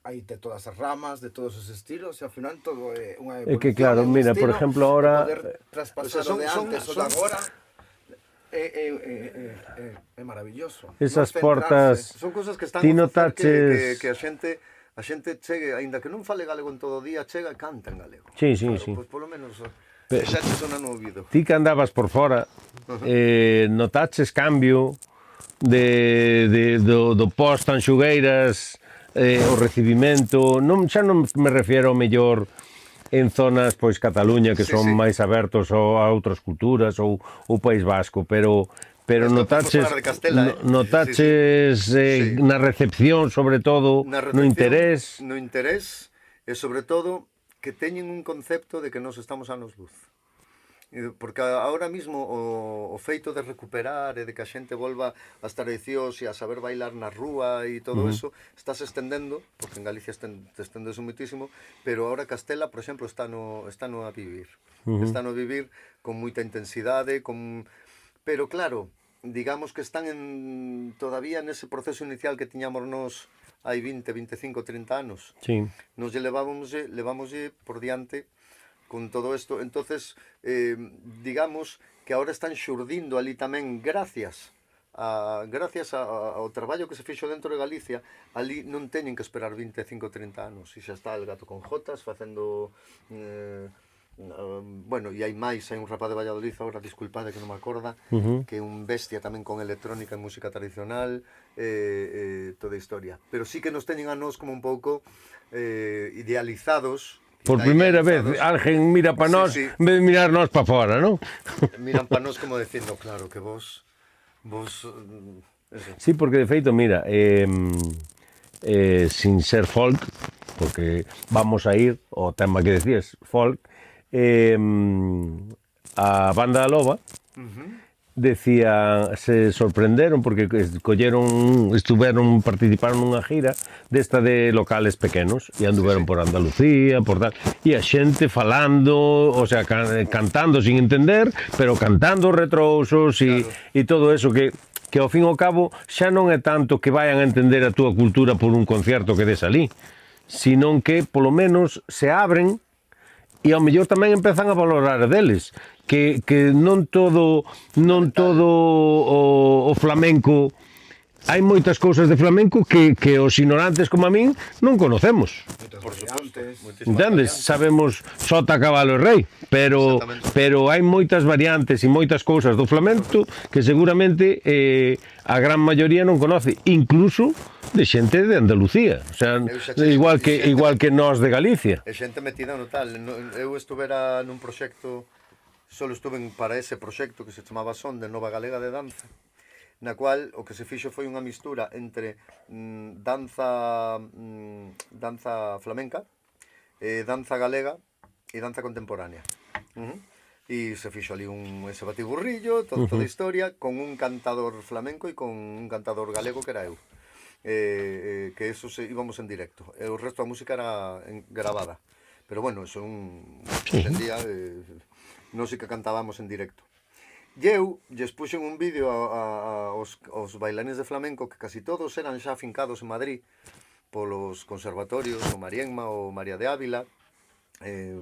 hai de todas as ramas, de todos os estilos, e ao final todo é unha É evolución. que claro, é un mira, por estilo, exemplo, ahora- poder traspasar O sea, son- o de antes, o de son- agora, é maravilloso. Esas Non portas- centrarse. Son cousas que están Ti a facer notaches- que a xente chegue, aínda que non fale galego en todo o día, chega e canta en galego. Sí, sí, Claro, sí. Pois polo menos Pe- xa te sona no ouvido. Ti que andabas por fora, notaches cambio do post Tanxugueiras, o recibimento, xa non me refiero ao mellor en zonas pois Cataluña que Sí, son sí. máis abertos a outras culturas ou o País Vasco, pero Esto notaches podemos falar de Castela, notaches Sí. na recepción sobre todo, Na no recepción, interés. No interés e sobre todo que teñen un concepto de que nos estamos anos luz. Porque ahora mismo o feito de recuperar e de que a xente volva ás tradicións e a saber bailar na rúa e todo eso está se estendendo, porque en Galicia estendese muitísimo, pero ahora Castela, por exemplo, está no a vivir. Está no a vivir con moita intensidade, pero claro, digamos que están todavía nese proceso inicial que tiñamos nós hai 20, 25, 30 anos. Sí. Nos levámoslle por diante con todo isto. Entonces, digamos que ahora están xurdindo ali tamén gracias ao traballo que se fixo dentro de Galicia. Ali non teñen que esperar 25, 30 anos. E xa está el Gato con Jotas facendo... bueno, e hai un rapaz de Valladolid agora, disculpade que non me acorda, que é un bestia tamén con electrónica e música tradicional, toda a historia. Pero sí que nos teñen a nós como un pouco idealizados. Por primeira vez, alguén mira para nós, Sí. en vez de mirar nós para fora, non? Miran para nós como dicindo, claro, que vos eso. Sí, porque de feito, mira, sin ser folk, porque vamos a ir ao tema que decías, folk, a banda da Loba decía, se sorprenderon porque participaron nunha gira desta de locales pequenos e anduveron por Andalucía, por tal, e a xente falando, o sea, cantando sin entender, pero cantando retrousos e todo eso que ao fin e ao cabo xa non é tanto que vayan a entender a túa cultura por un concierto que des ali, sino que polo menos se abren e ao mellor tamén empezan a valorar deles, que non todo o flamenco, hai moitas cousas de flamenco que os ignorantes como a min non conocemos. Por suposto. Entendes? Sabemos sota, cabalo e rei, pero hai moitas variantes e moitas cousas do flamenco que seguramente a gran maioría non conoce, incluso de xente de Andalucía, o sea, igual que nós de Galicia. E xente metida no tal. Eu estuvera nun proxecto, solo estuve para ese proxecto que se chamaba Son de Nova Galega de Danza, na cual o que se fixo foi unha mistura entre danza flamenca, danza galega e danza contemporánea. E se fixo ali ese batiburrillo, toda a historia, con un cantador flamenco e con un cantador galego que era eu. Que eso íbamos en directo. E o resto da música era grabada. Pero bueno, eso entendía, non sei que cantábamos en directo. E eu lles puxen un vídeo aos bailarines de flamenco, que casi todos eran xa afincados en Madrid, polos conservatorios, o Marienma, o María de Ávila,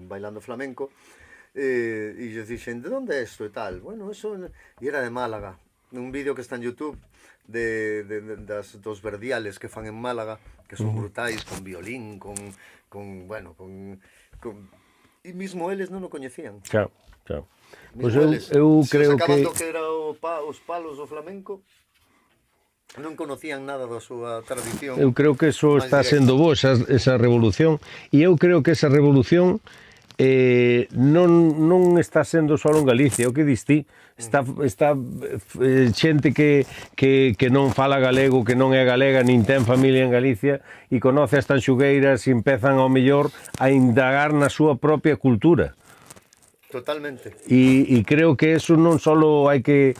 bailando flamenco, e yo dixen, de onde é isto e tal? Bueno, eso... E era de Málaga, un vídeo que está en YouTube dos verdiales que fan en Málaga, que son brutais, con violín, e mismo eles non o coñecían. Claro, claro. Pois Mismo eles, eu se creo sacaban que... do que era os palos do flamenco, non conocían nada da súa tradición. Eu creo que eso máis está directa. sendo bo, esa revolución, e eu creo que esa revolución non está sendo só en Galicia, o que diste, está xente que non fala galego, que non é galega, nin ten familia en Galicia, e conoce as tanxugueiras e empezan ao mellor a indagar na súa propia cultura. Totalmente. E creo que eso non só hai que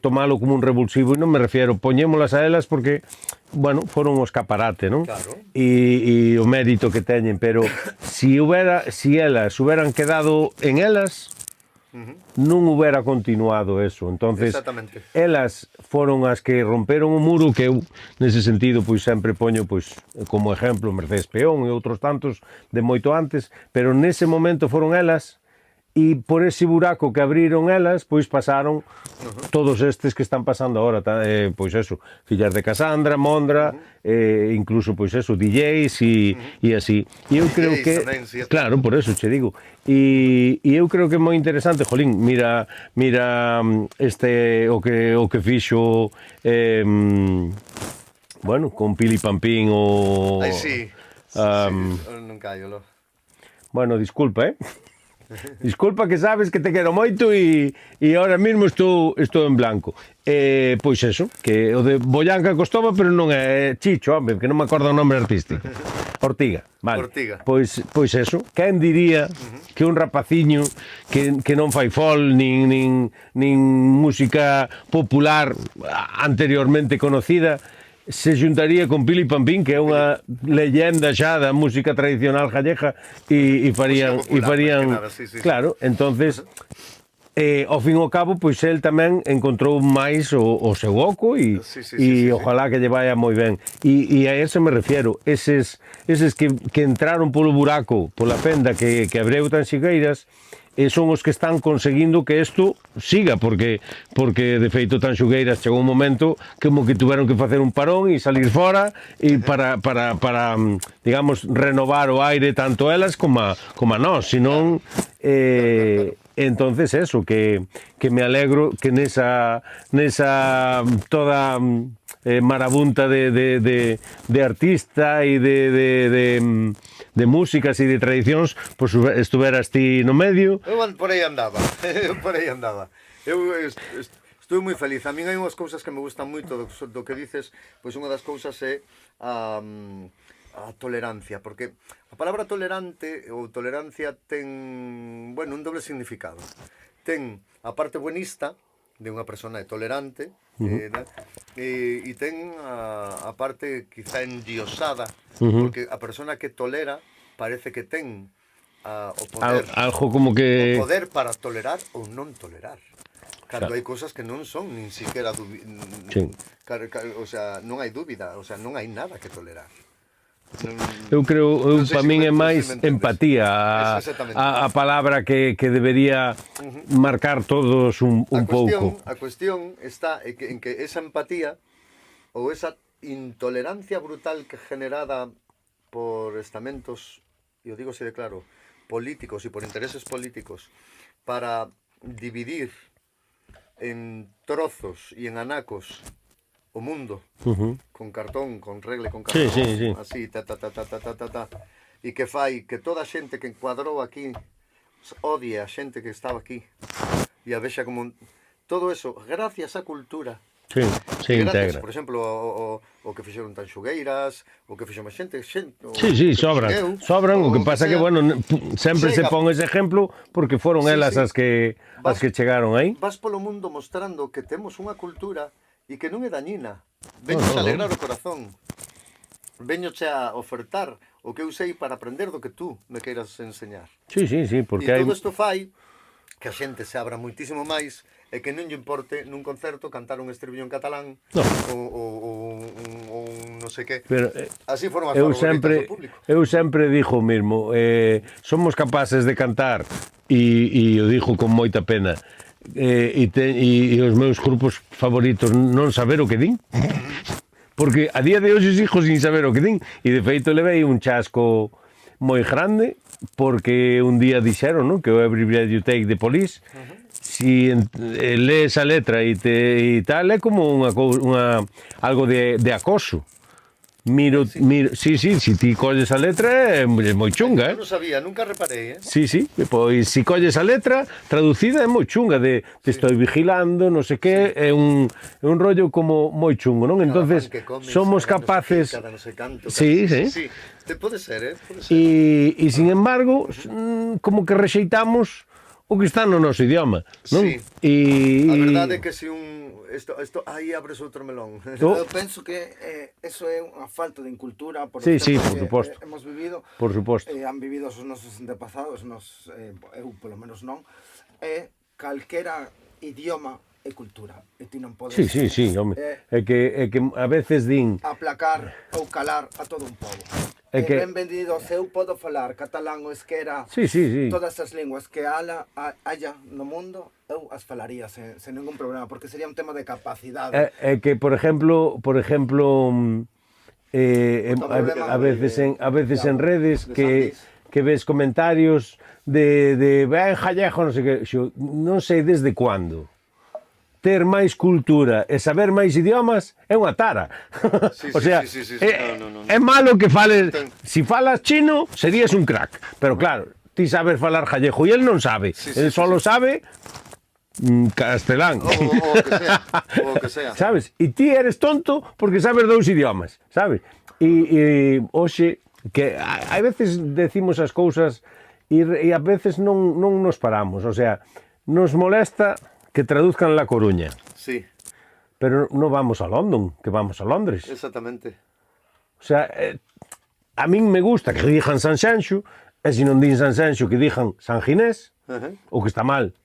tomalo como un revulsivo, e non me refiero, poñémolas a elas porque, bueno, foron o escaparate, non? Claro. E o mérito que teñen, pero si elas hubieran quedado en elas, non hubiera continuado eso. Entonces, Exactamente. elas foron as que romperon o muro, que eu, nese sentido, pois sempre poño pois como exemplo Mercedes Peón e outros tantos de moito antes, pero nese momento foron elas. E por ese buraco que abriron elas, pois pasaron todos estes que están pasando agora, pois eso, fillas de Casandra, Mondra, incluso pois eso, DJs e así. E eu creo que, tamén, sí, claro, por eso che digo. E eu creo que é moi interesante, jolín, mira o que fixo bueno, con Pili Pampín o Ai, sí. Non callo, Bueno, disculpa, disculpa, que sabes que te quero moito e ahora mismo estou en blanco. Pois eso, que o de Boyanca Costova, pero non é Chicho, hombre, que non me acordo o nome artístico. Ortiga, vale. Ortiga. Pois eso, quen diría que un rapaciño que non fai folk nin música popular anteriormente conocida se xuntaría con Pili Pampín, que é unha leyenda xa da música tradicional gallega, e farían, sí. claro, entonces ao fin e ao cabo, pois el tamén encontrou máis o seu oco e ojalá que lle vaya moi ben. E a eso me refiero, eses que entraron polo buraco, pola fenda que abreu Tanxugueiras, son os que están conseguindo que isto siga, porque de feito Tanxugueiras chegou un momento como que tuveron que facer un parón e salir fora e para digamos, renovar o aire tanto elas como a nós, senón entonces eso, que me alegro que nesa toda marabunta de artista e de músicas e de tradicións, pois estuveras ti no medio. Eu por aí andaba. Eu estou moi feliz. A min hai unhas cousas que me gustan moito do que dices, pois unha das cousas é a tolerancia, porque a palabra tolerante ou tolerancia ten, bueno, un doble significado. Ten a parte buenista de unha persona tolerante, e ten a parte quizá endiosada, porque a persona que tolera parece que ten o poder, algo como que o poder para tolerar ou non tolerar. Cando hai cousas que non son nin siquiera o sea, non hai dúbida, o sea, non hai nada que tolerar. Eu creo, para min é máis empatía a palabra que debería marcar todos un pouco. A cuestión está en que esa empatía ou esa intolerancia brutal que generada por estamentos, e o digo así de claro, políticos e por intereses políticos, para dividir en trozos e en anacos o mundo, con cartón, con regle, con cartón, sí. así, e que fai que toda a xente que encuadrou aquí odie a xente que estaba aquí e a vexa como todo eso, gracias á cultura. Sí, se integra. Por exemplo, o que fixeron Tanxugueiras, o que fixeron xente. Sí, sobran, o que pasa que, bueno, sempre se pon ese exemplo porque foron elas as que chegaron aí. Vas polo mundo mostrando que temos unha cultura e que non é dañina. Veños a alegrar o corazón. Veñoche a ofertar o que eu sei para aprender do que tú me queiras enseñar. Sí, porque e todo isto fai que a xente se abra moitísimo máis e que non lle importe nun concerto cantar un estribillo en catalán No. ou un non sei que. Pero, Así foron as eu favoritas sempre, do público. eu sempre dixo o mismo, somos capaces de cantar, e o dixo con moita pena, e os meus grupos favoritos non saber o que din, porque a día de hoxe sigo sin saber o que din, e de feito levei un chasco moi grande, porque un día dixeron, non, que o Every Breath You Take de Police, si lees a letra e tal, é como algo de acoso. Miro, si ti colles a letra é moi chunga, Eu non sabía, nunca reparei, Sí, pois si colles a letra traducida é moi chunga, te estoy vigilando, non sei que, é un rollo como moi chungo, non? Entonces somos capaces. Sí. Te pode ser, pode ser. E sin embargo, como que rexeitamos o que está no noso idioma, non? Sí. A verdade é que se isto aí abres outro melón. Eu penso que eso é unha falta de cultura por Sí, os por tempos suposto. que hemos vivido. Por suposto. Han vivido os nosos antepasados, eu polo menos non. Calquera idioma é cultura. E ti non podes Sí, home. É que a veces din aplacar ou calar a todo un pobo. É que- ben vendido, se eu podo falar catalán ou esquera, Sí. todas as linguas que haya no mundo, eu as falaría sen ningún problema, porque sería un tema de capacidade. É que, por ejemplo, problema a veces en redes de que ves comentarios de jallejo, non sei que, non sei desde cuándo. Ter máis cultura e saber máis idiomas é unha tara. Sí, O sea, sí. No. é malo que fales, si falas chino, serías un crack. Pero claro, ti sabes falar jallejo e el non sabe. El solo sabe castelán. O que sea. Sabes? E ti eres tonto porque sabes dous idiomas, sabes? E hoxe que a veces decimos as cousas e a veces non nos paramos, o sea, nos molesta que traduzcan La Coruña, Sí, pero non vamos a London, que vamos a Londres. exactamente. O sea, a min me gusta que dixan San Xanxo, e se non din San Xanxo que dixan San Ginés, o que está mal,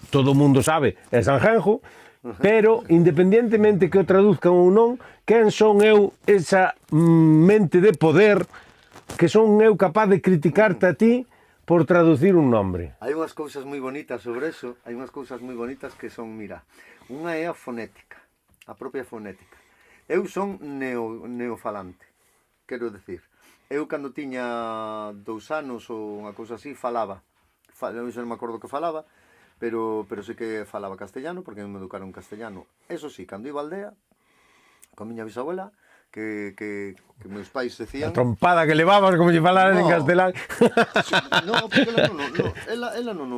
todo o mundo sabe, é San Genjo, pero independientemente que o traduzcan ou non, quen son eu esa mente de poder que son eu capaz de criticarte a ti por traducir un nombre? Hai unhas cousas moi bonitas sobre eso, hai unhas cousas moi bonitas que son, mira, unha é a fonética, a propia fonética. Eu son neofalante, quero decir, eu cando tiña 2 anos ou unha cousa así falaba, eu xa non me acordo que falaba, pero sí que falaba castellano, porque me educaron en castellano. Eso sí, cando iba á aldea, con miña bisabuela, que meus pais decían... A trompada que levabas como lle falaran en castelán. No, porque ela non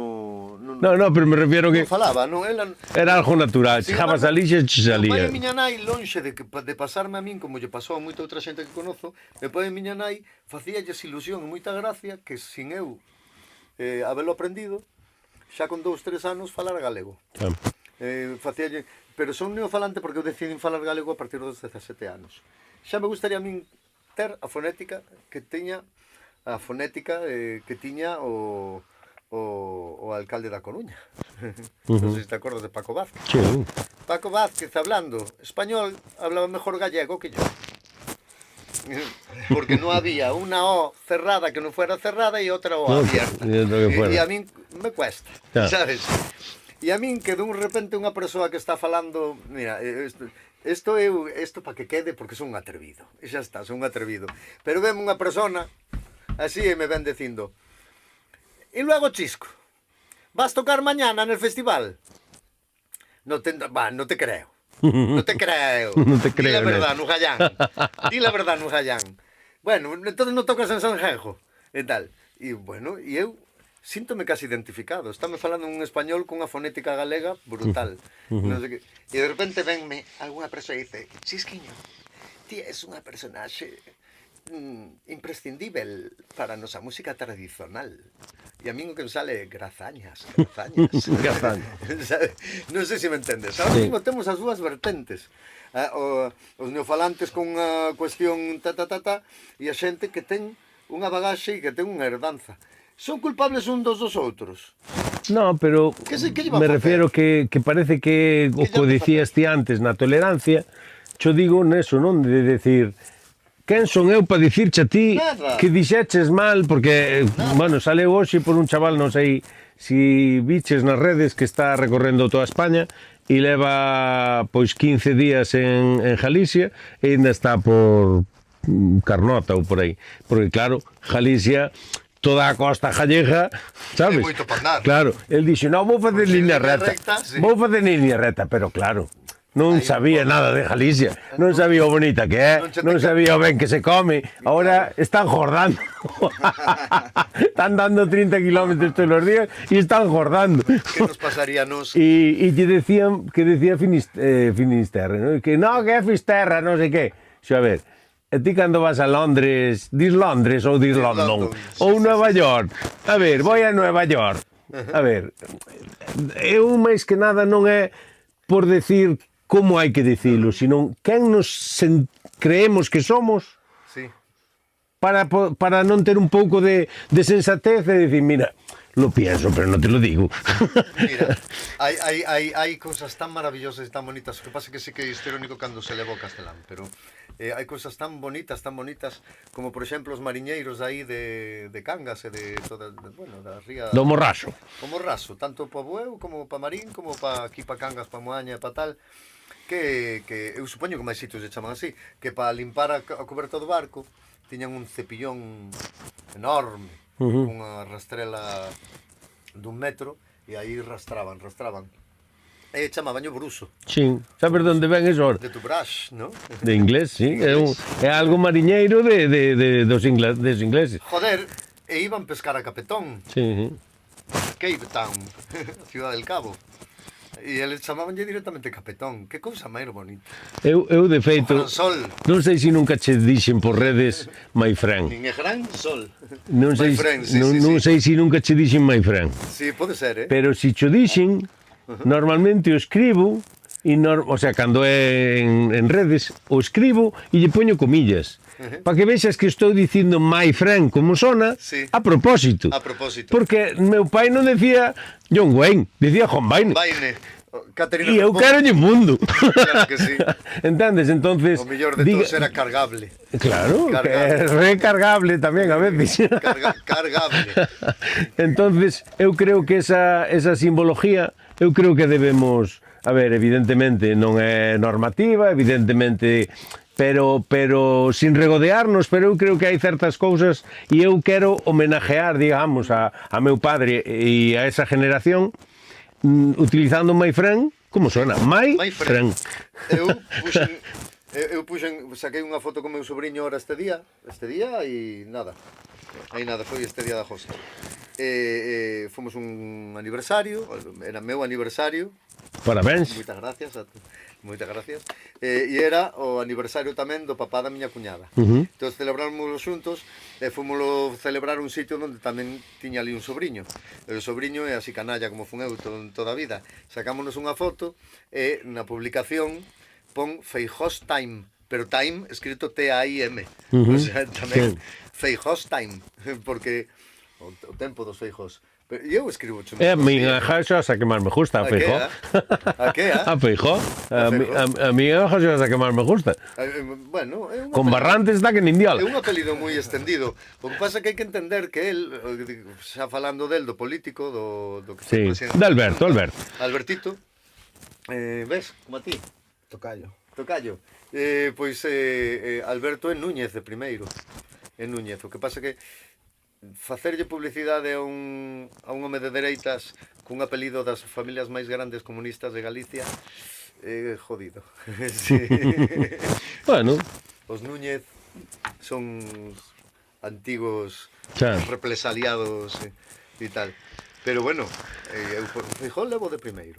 No, pero me refiero que falaba, non, ela... era algo natural, chegabas a lixa e che Meu pai salía. e miña nai, lonxe de pasarme a min, como lle pasou a moita outra xente que conozo, meu pai e miña nai facíalles ilusión e moita gracia que sin eu habelo aprendido, xa con 2-3 anos falar galego. Facíalle, pero son neofalante porque eu decidín falar galego a partir dos 17 anos. Xa me gustaría a min ter a fonética que tiña o alcalde da Coruña. Non sei se te acordas de Paco Vázquez. Sí. Paco Vázquez hablando español hablaba mejor gallego que yo. Porque no había una O cerrada que no fuera cerrada y otra O abierta. Y a mí me cuesta, ¿sabes? E a min que de repente unha persoa que está falando, mira, isto para que quede porque son un atrevido, e xa está, son un atrevido, pero veme unha persona así e me ven dicindo, e logo Chisco, vas tocar mañana en el festival? No te creo. No te creo. Di la verdad, no Jayán. Di la verdad, no Jayán. Bueno, entonces no tocas en San Genjo e tal. E bueno, e eu síntome casi identificado. Estame falando un español cunha fonética galega brutal. Non sei que. E de repente venme algunha persoa e dice: Chisquiño, ti és unha personaxe imprescindível para a nosa música tradicional. E a min o que me sale grazañas. Non sei se me entendes. Ahora mismo temos as dúas vertentes. Os neofalantes con unha cuestión e a xente que ten unha bagaxe e que ten unha herdanza. Son culpables un dos outros. No, pero Que lle van me facer? refiero que parece que o lle que van dicías ti antes na tolerancia, cho digo neso, non? De decir, quen son eu para dicirche a ti Nada. que dixeches mal, porque, bueno, saleu hoxe por un chaval, non sei si biches nas redes, que está recorrendo toda España e leva pois 15 días en Galicia e ainda está por Carnota ou por aí, porque claro, Galicia toda a costa gallega, sabes? É moito pa andar. Claro, el dixo, non, vou facer Pois línea línea recta. recta, sí. Vou facer línea recta, pero claro, non sabía nada de Galicia, non sabía o bonita que é, non sabía o ben que se come. Ahora están jordando. Están dando 30 kilómetros todos os días e están jordando. Que nos pasaría nos... E lle decían que decía Finisterre, ¿no? Que no, que é Fisterra, non sei que. Xo, a ver, e ti cando vas a Londres, dis Londres ou dis London, London, ou Nueva York. A ver, voy a Nueva York. A ver, eu máis que nada non é por decir como hai que dicilo, sino quen nos creemos que somos Sí. para non ter un pouco de sensatez e decir, mira, lo pienso, pero no te lo digo. Mira, hai cousas tan maravillosas e tan bonitas. O que pasa é que sí que é histriónico cando se leva o castelán, pero hai cousas tan bonitas, como por exemplo os mariñeiros aí de Cangas e de toda, bueno, da ría Do Morraso. o Morraso, tanto pa Bueu como pa Marín, como pa aquí pa Cangas, pa Moaña e pa tal, que eu supoño que máis sitios se chaman así, que para limpar a coberta do barco tiñan un cepillón enorme, unha rastrela dun metro, e aí rastraban. E chamabanho bruso, Sí, sabes onde ven eso? de tu brush, ¿no? De inglés, sí. É algo mariñeiro dos ingleses. Joder, e iban pescar a Capetón, Sí, sí. Cape Town, Ciudad del Cabo. E eles chamabanlle directamente Capetón. Que cousa máis bonita. Eu de feito, Sol. non sei se nunca che dixen por redes my friend. Nin é gran sol. Non sei, My friend, sí, non sei se nunca che dixen my friend. Sí, pode ser, Pero se cho dixen, normalmente o escribo, o sea, cando é en redes, o escribo e lle poño comillas. Para que vexas que estou dicindo my friend como sona, Sí. a propósito. A propósito. Porque meu pai non decía John Wayne, decía John Wayne. Vaine. Caterina E eu Pepón. quero lle mundo. Claro que sí. Entendes? Entonces, O mellor de todos era cargable. Claro, que Cargable. é recargable tamén a veces. Cargable. Entonces, eu creo que esa simbología, eu creo que debemos, a ver, evidentemente non é normativa, evidentemente, pero sin regodearnos, pero eu creo que hai certas cousas e eu quero homenajear, digamos, a meu padre e a esa generación utilizando my friend, como suena? My friend. Eu saquei unha foto con meu sobrinho ahora este día e nada. Aí nada, foi este día da Josta. Fomos un aniversario, era meu aniversario. Parabéns. Moitas gracias a moitas gracias. E era o aniversario tamén do papá da miña cuñada. Entón celebrámoslo xuntos e fomoslo celebrar un sitio onde tamén tiña ali un sobrinho. E o sobrinho é así canalla como fun eu toda a vida. Sacámonos unha foto e na publicación pon Feijóo's Time, pero time escrito T-A-I-M. O sea, tamén Feijóo's Time, porque o tempo dos Feijóos. E eu escribo É a miña xaxa que máis me gusta, a Feijó. A que? A Feijó. A miña xaxa que máis me gusta. Bueno, Con Barrantes está que nin é diola. un apelido moi estendido. O que pasa é que hai que entender que el, xa falando del, do político, do que Sí, foi presidente de Alberto. Albertito, ves, como a ti, Tocayo. tocayo. Pois Alberto é Núñez de primeiro. É Núñez. O que pasa é que facerlle publicidade a un home de dereitas cun apelido das familias máis grandes comunistas de Galicia é jodido. Sí. Bueno, Os Núñez son antigos Claro. represaliados e tal. Pero bueno, eu Feijóo levo de primeiro.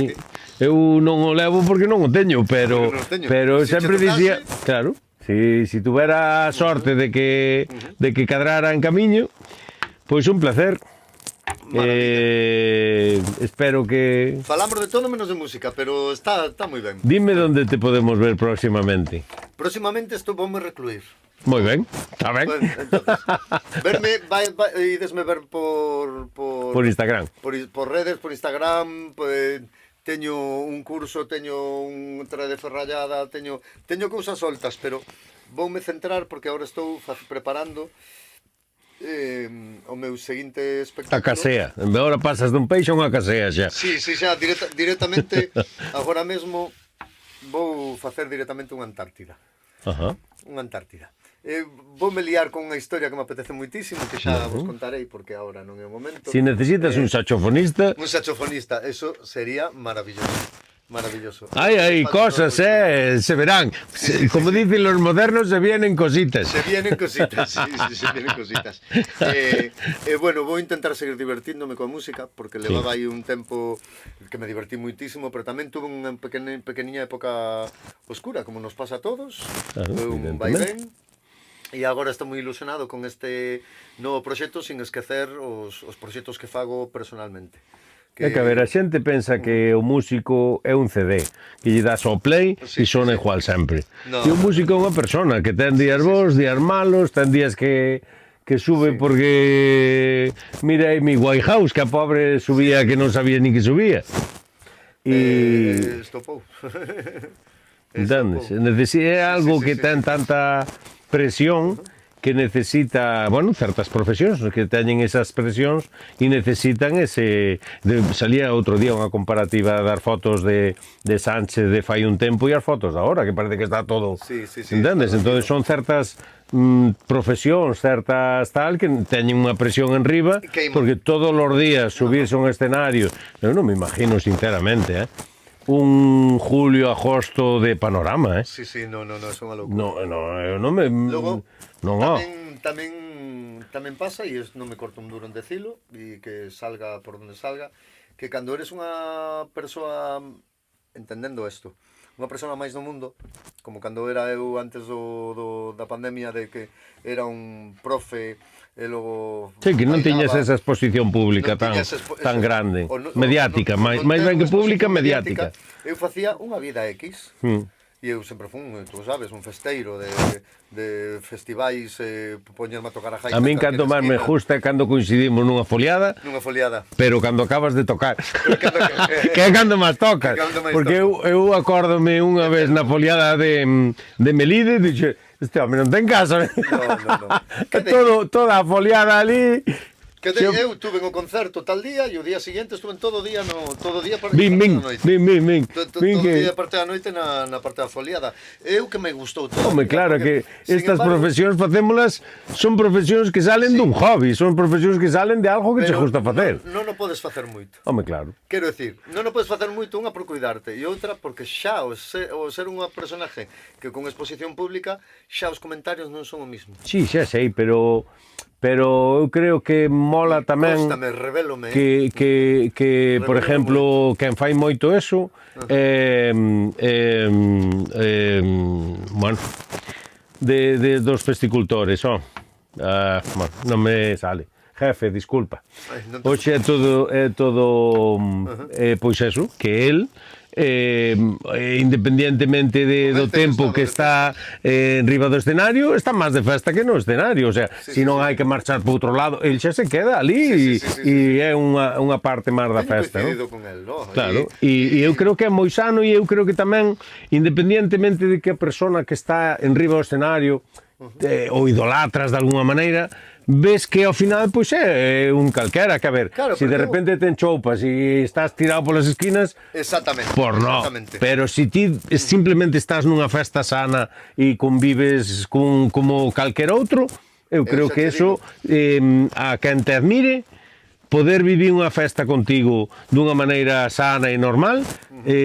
sí. Eu non o levo porque non o teño, pero Porque non o teño. pero Se sempre che tocase- dicía, claro, si tuvera a sorte de que cadrara en camiño, pois un placer. Espero que Falamos de todo menos de música, pero está moi ben. dime onde te podemos ver próximamente. Próximamente estou voume recluir. Moi ben, está ben. Bueno, entonces, idesme ver Por Instagram. por redes, por Instagram, pues, teño un curso, teño un traje de ferrallada, teño cousas soltas, pero voume centrar porque agora estou preparando o meu seguinte espectáculo. A casea. Agora pasas dun peixe a unha casea xa. Sí, xa, directamente, agora mesmo vou facer directamente unha Antártida. Ajá. Unha Antártida. Voume liar con unha historia que me apetece moitísimo, que xa vos contarei porque agora non é o momento. Si necesitas un saxofonista... Un saxofonista, eso sería maravilloso. Maravilloso. Hai cosas, se verán. Como dicen los modernos, se vienen cositas. Se vienen cositas, sí, se vienen cositas. Bueno, vou intentar seguir divertíndome coa música, porque levaba aí un tempo que me divertí moitísimo, pero tamén tuve unha pequeniña época oscura, como nos pasa a todos. Claro, Un vaivén. E agora estou moi ilusionado con este novo proxecto, sin esquecer os proxectos que fago personalmente. É que a ver, a xente pensa que o músico é un CD que lle das ao play e sona igual sempre. No. E o músico é unha persona que ten días bons, días malos, ten días que sube porque mira aí mi Whitehouse, que a pobre subía que non sabía ni que subía. Estopou. Entendes? É algo que ten tanta presión que necesita, bueno, certas profesións que teñen esas presións e necesitan salía outro día unha comparativa a dar fotos de Sánchez de fai un tempo e as fotos de agora, que parece que está todo, entendes? Entonces son certas profesións, certas tal, que teñen unha presión en riba, porque todos os días subirse a un escenario, eu non me imagino sinceramente, un julio, agosto de panorama, Sí, non, é unha loucura. Non me... Logo, non, tamén pasa, e non me corto un duro en decilo, e que salga por donde salga, que cando eres unha persoa, entendendo isto, unha persoa máis no mundo, como cando era eu antes da pandemia, de que era un profe, e logo... Sí, que non tiñas esa exposición pública tan grande, mediática, máis ben que pública, mediática. Eu facía unha vida X, e eu sempre fun, tú sabes, un festeiro de festivais, poñerme a tocar a jaita. A min canto máis me gusta é cando coincidimos nunha foliada, pero cando acabas de tocar, que é cando máis tocas, porque eu acórdome unha vez na foliada de Melide, dixe, este home non ten casa. Toda a foliada ali. Que eu tuve un concerto tal día e o día seguinte estuve todo o día parte da noite. Todo o día parte da noite na parte da foliada. Eu que me gustou todo. Home, claro que estas profesións facémolas son profesións que salen dun hobby, son profesións que salen de algo que che gusta facer. Non o podes facer moito. Home, claro. Quero dicir, non o podes facer moito, unha por cuidarte e outra porque xa o ser unha personaje que con exposición pública xa os comentarios non son o mismo. Sí, xa sei, pero eu creo que mola tamén que por exemplo, quen fai moito eso bueno, dos festicultores, bueno, non me sale. Jefe, disculpa. Hoxe é todo pois eso, que el independientemente do tempo que está enriba do escenario, está máis de festa que no escenario, o sea, se non hai que marchar por outro lado, el xa se queda ali e é unha parte máis da festa, non? Claro, e eu creo que é moi sano e eu creo que tamén, independientemente de que a persona que está enriba do escenario ou idolatras de alguna maneira, ves que ao final pois é un calquera, que a ver, se de repente ten choupas e estás tirado polas esquinas, por no, pero se ti simplemente estás nunha festa sana e convives como calquera outro, eu creo que eso a quen te admire, poder vivir unha festa contigo dunha maneira sana e normal,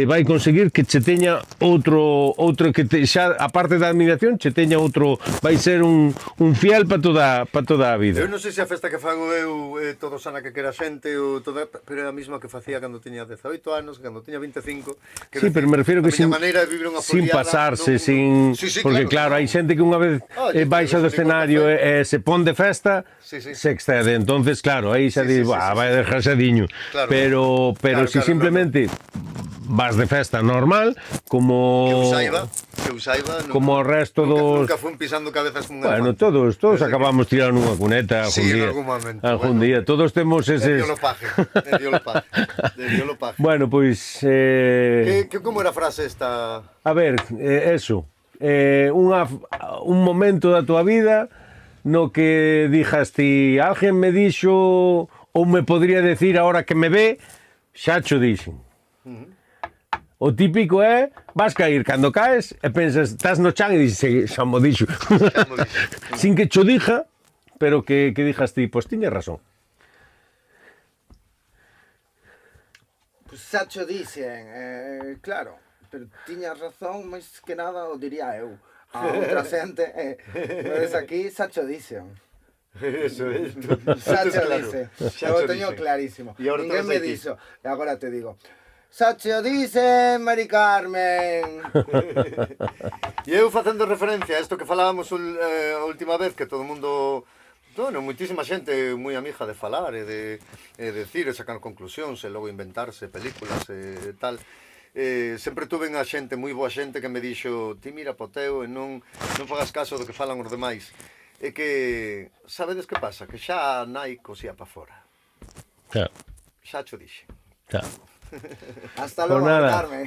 vai conseguir que che teña outro que xa, a parte da admiración, che teña outro, vai ser un fiel para toda a vida. Eu non sei se a festa que fago eu todo sana que quera xente, pero é a mesma que facía cando tiña 18 anos, cando tiña 25. Sí, pero me refiero que sin pasarse, porque claro, hai xente que unha vez baixa do escenario e se pon de festa, se excede, entonces claro, aí xa di, vai a dejarse adiño, pero se simplemente vas de festa normal, como... Que eu saiba. que eu saiba, como o resto dos... nunca fun pisando cabezas cun Bueno, elefante. todos acabamos tirando nunha cuneta algún Sí, en día. algún momento, Algún bueno. día, todos temos De eses... biolopaje, de biolopaje, de biolopaje. Bueno, pois... Como era a frase esta? A ver, eso. Un momento da tua vida no que dijas ti, alguén me dixo ou me podría decir ahora que me ve, xa cho dixen. O típico é, vas cair cando caes e pensas, estás no chan e dices, xa mo dixo. mo dixo. Sin que cho dija, pero que dijas ti, pois tiñes razón. Pues xa cho dixen, claro, pero tiñas razón, máis que nada o diría eu. A outra xente, mas aquí xa cho dixen. Eso é. Xa cho dixen. Eu teño clarísimo. E agora Ninguén estamos me aquí. dixo. E agora te digo. Xa cho dixen, Mari Carmen. E eu facendo referencia a isto que falábamos a última vez, que todo o mundo... Bueno, moitísima xente moi amiga de falar e de decir e sacar conclusións e logo inventarse películas e tal. Sempre tuve a xente, moi boa xente, que me dixo ti mira po teu e non fagas caso do que falan os demais. E que, sabedes que pasa? Que xa nai cosía pa fora. Claro, Xa cho dixe. claro. Hasta Pues logo, nada. Mari Carmen.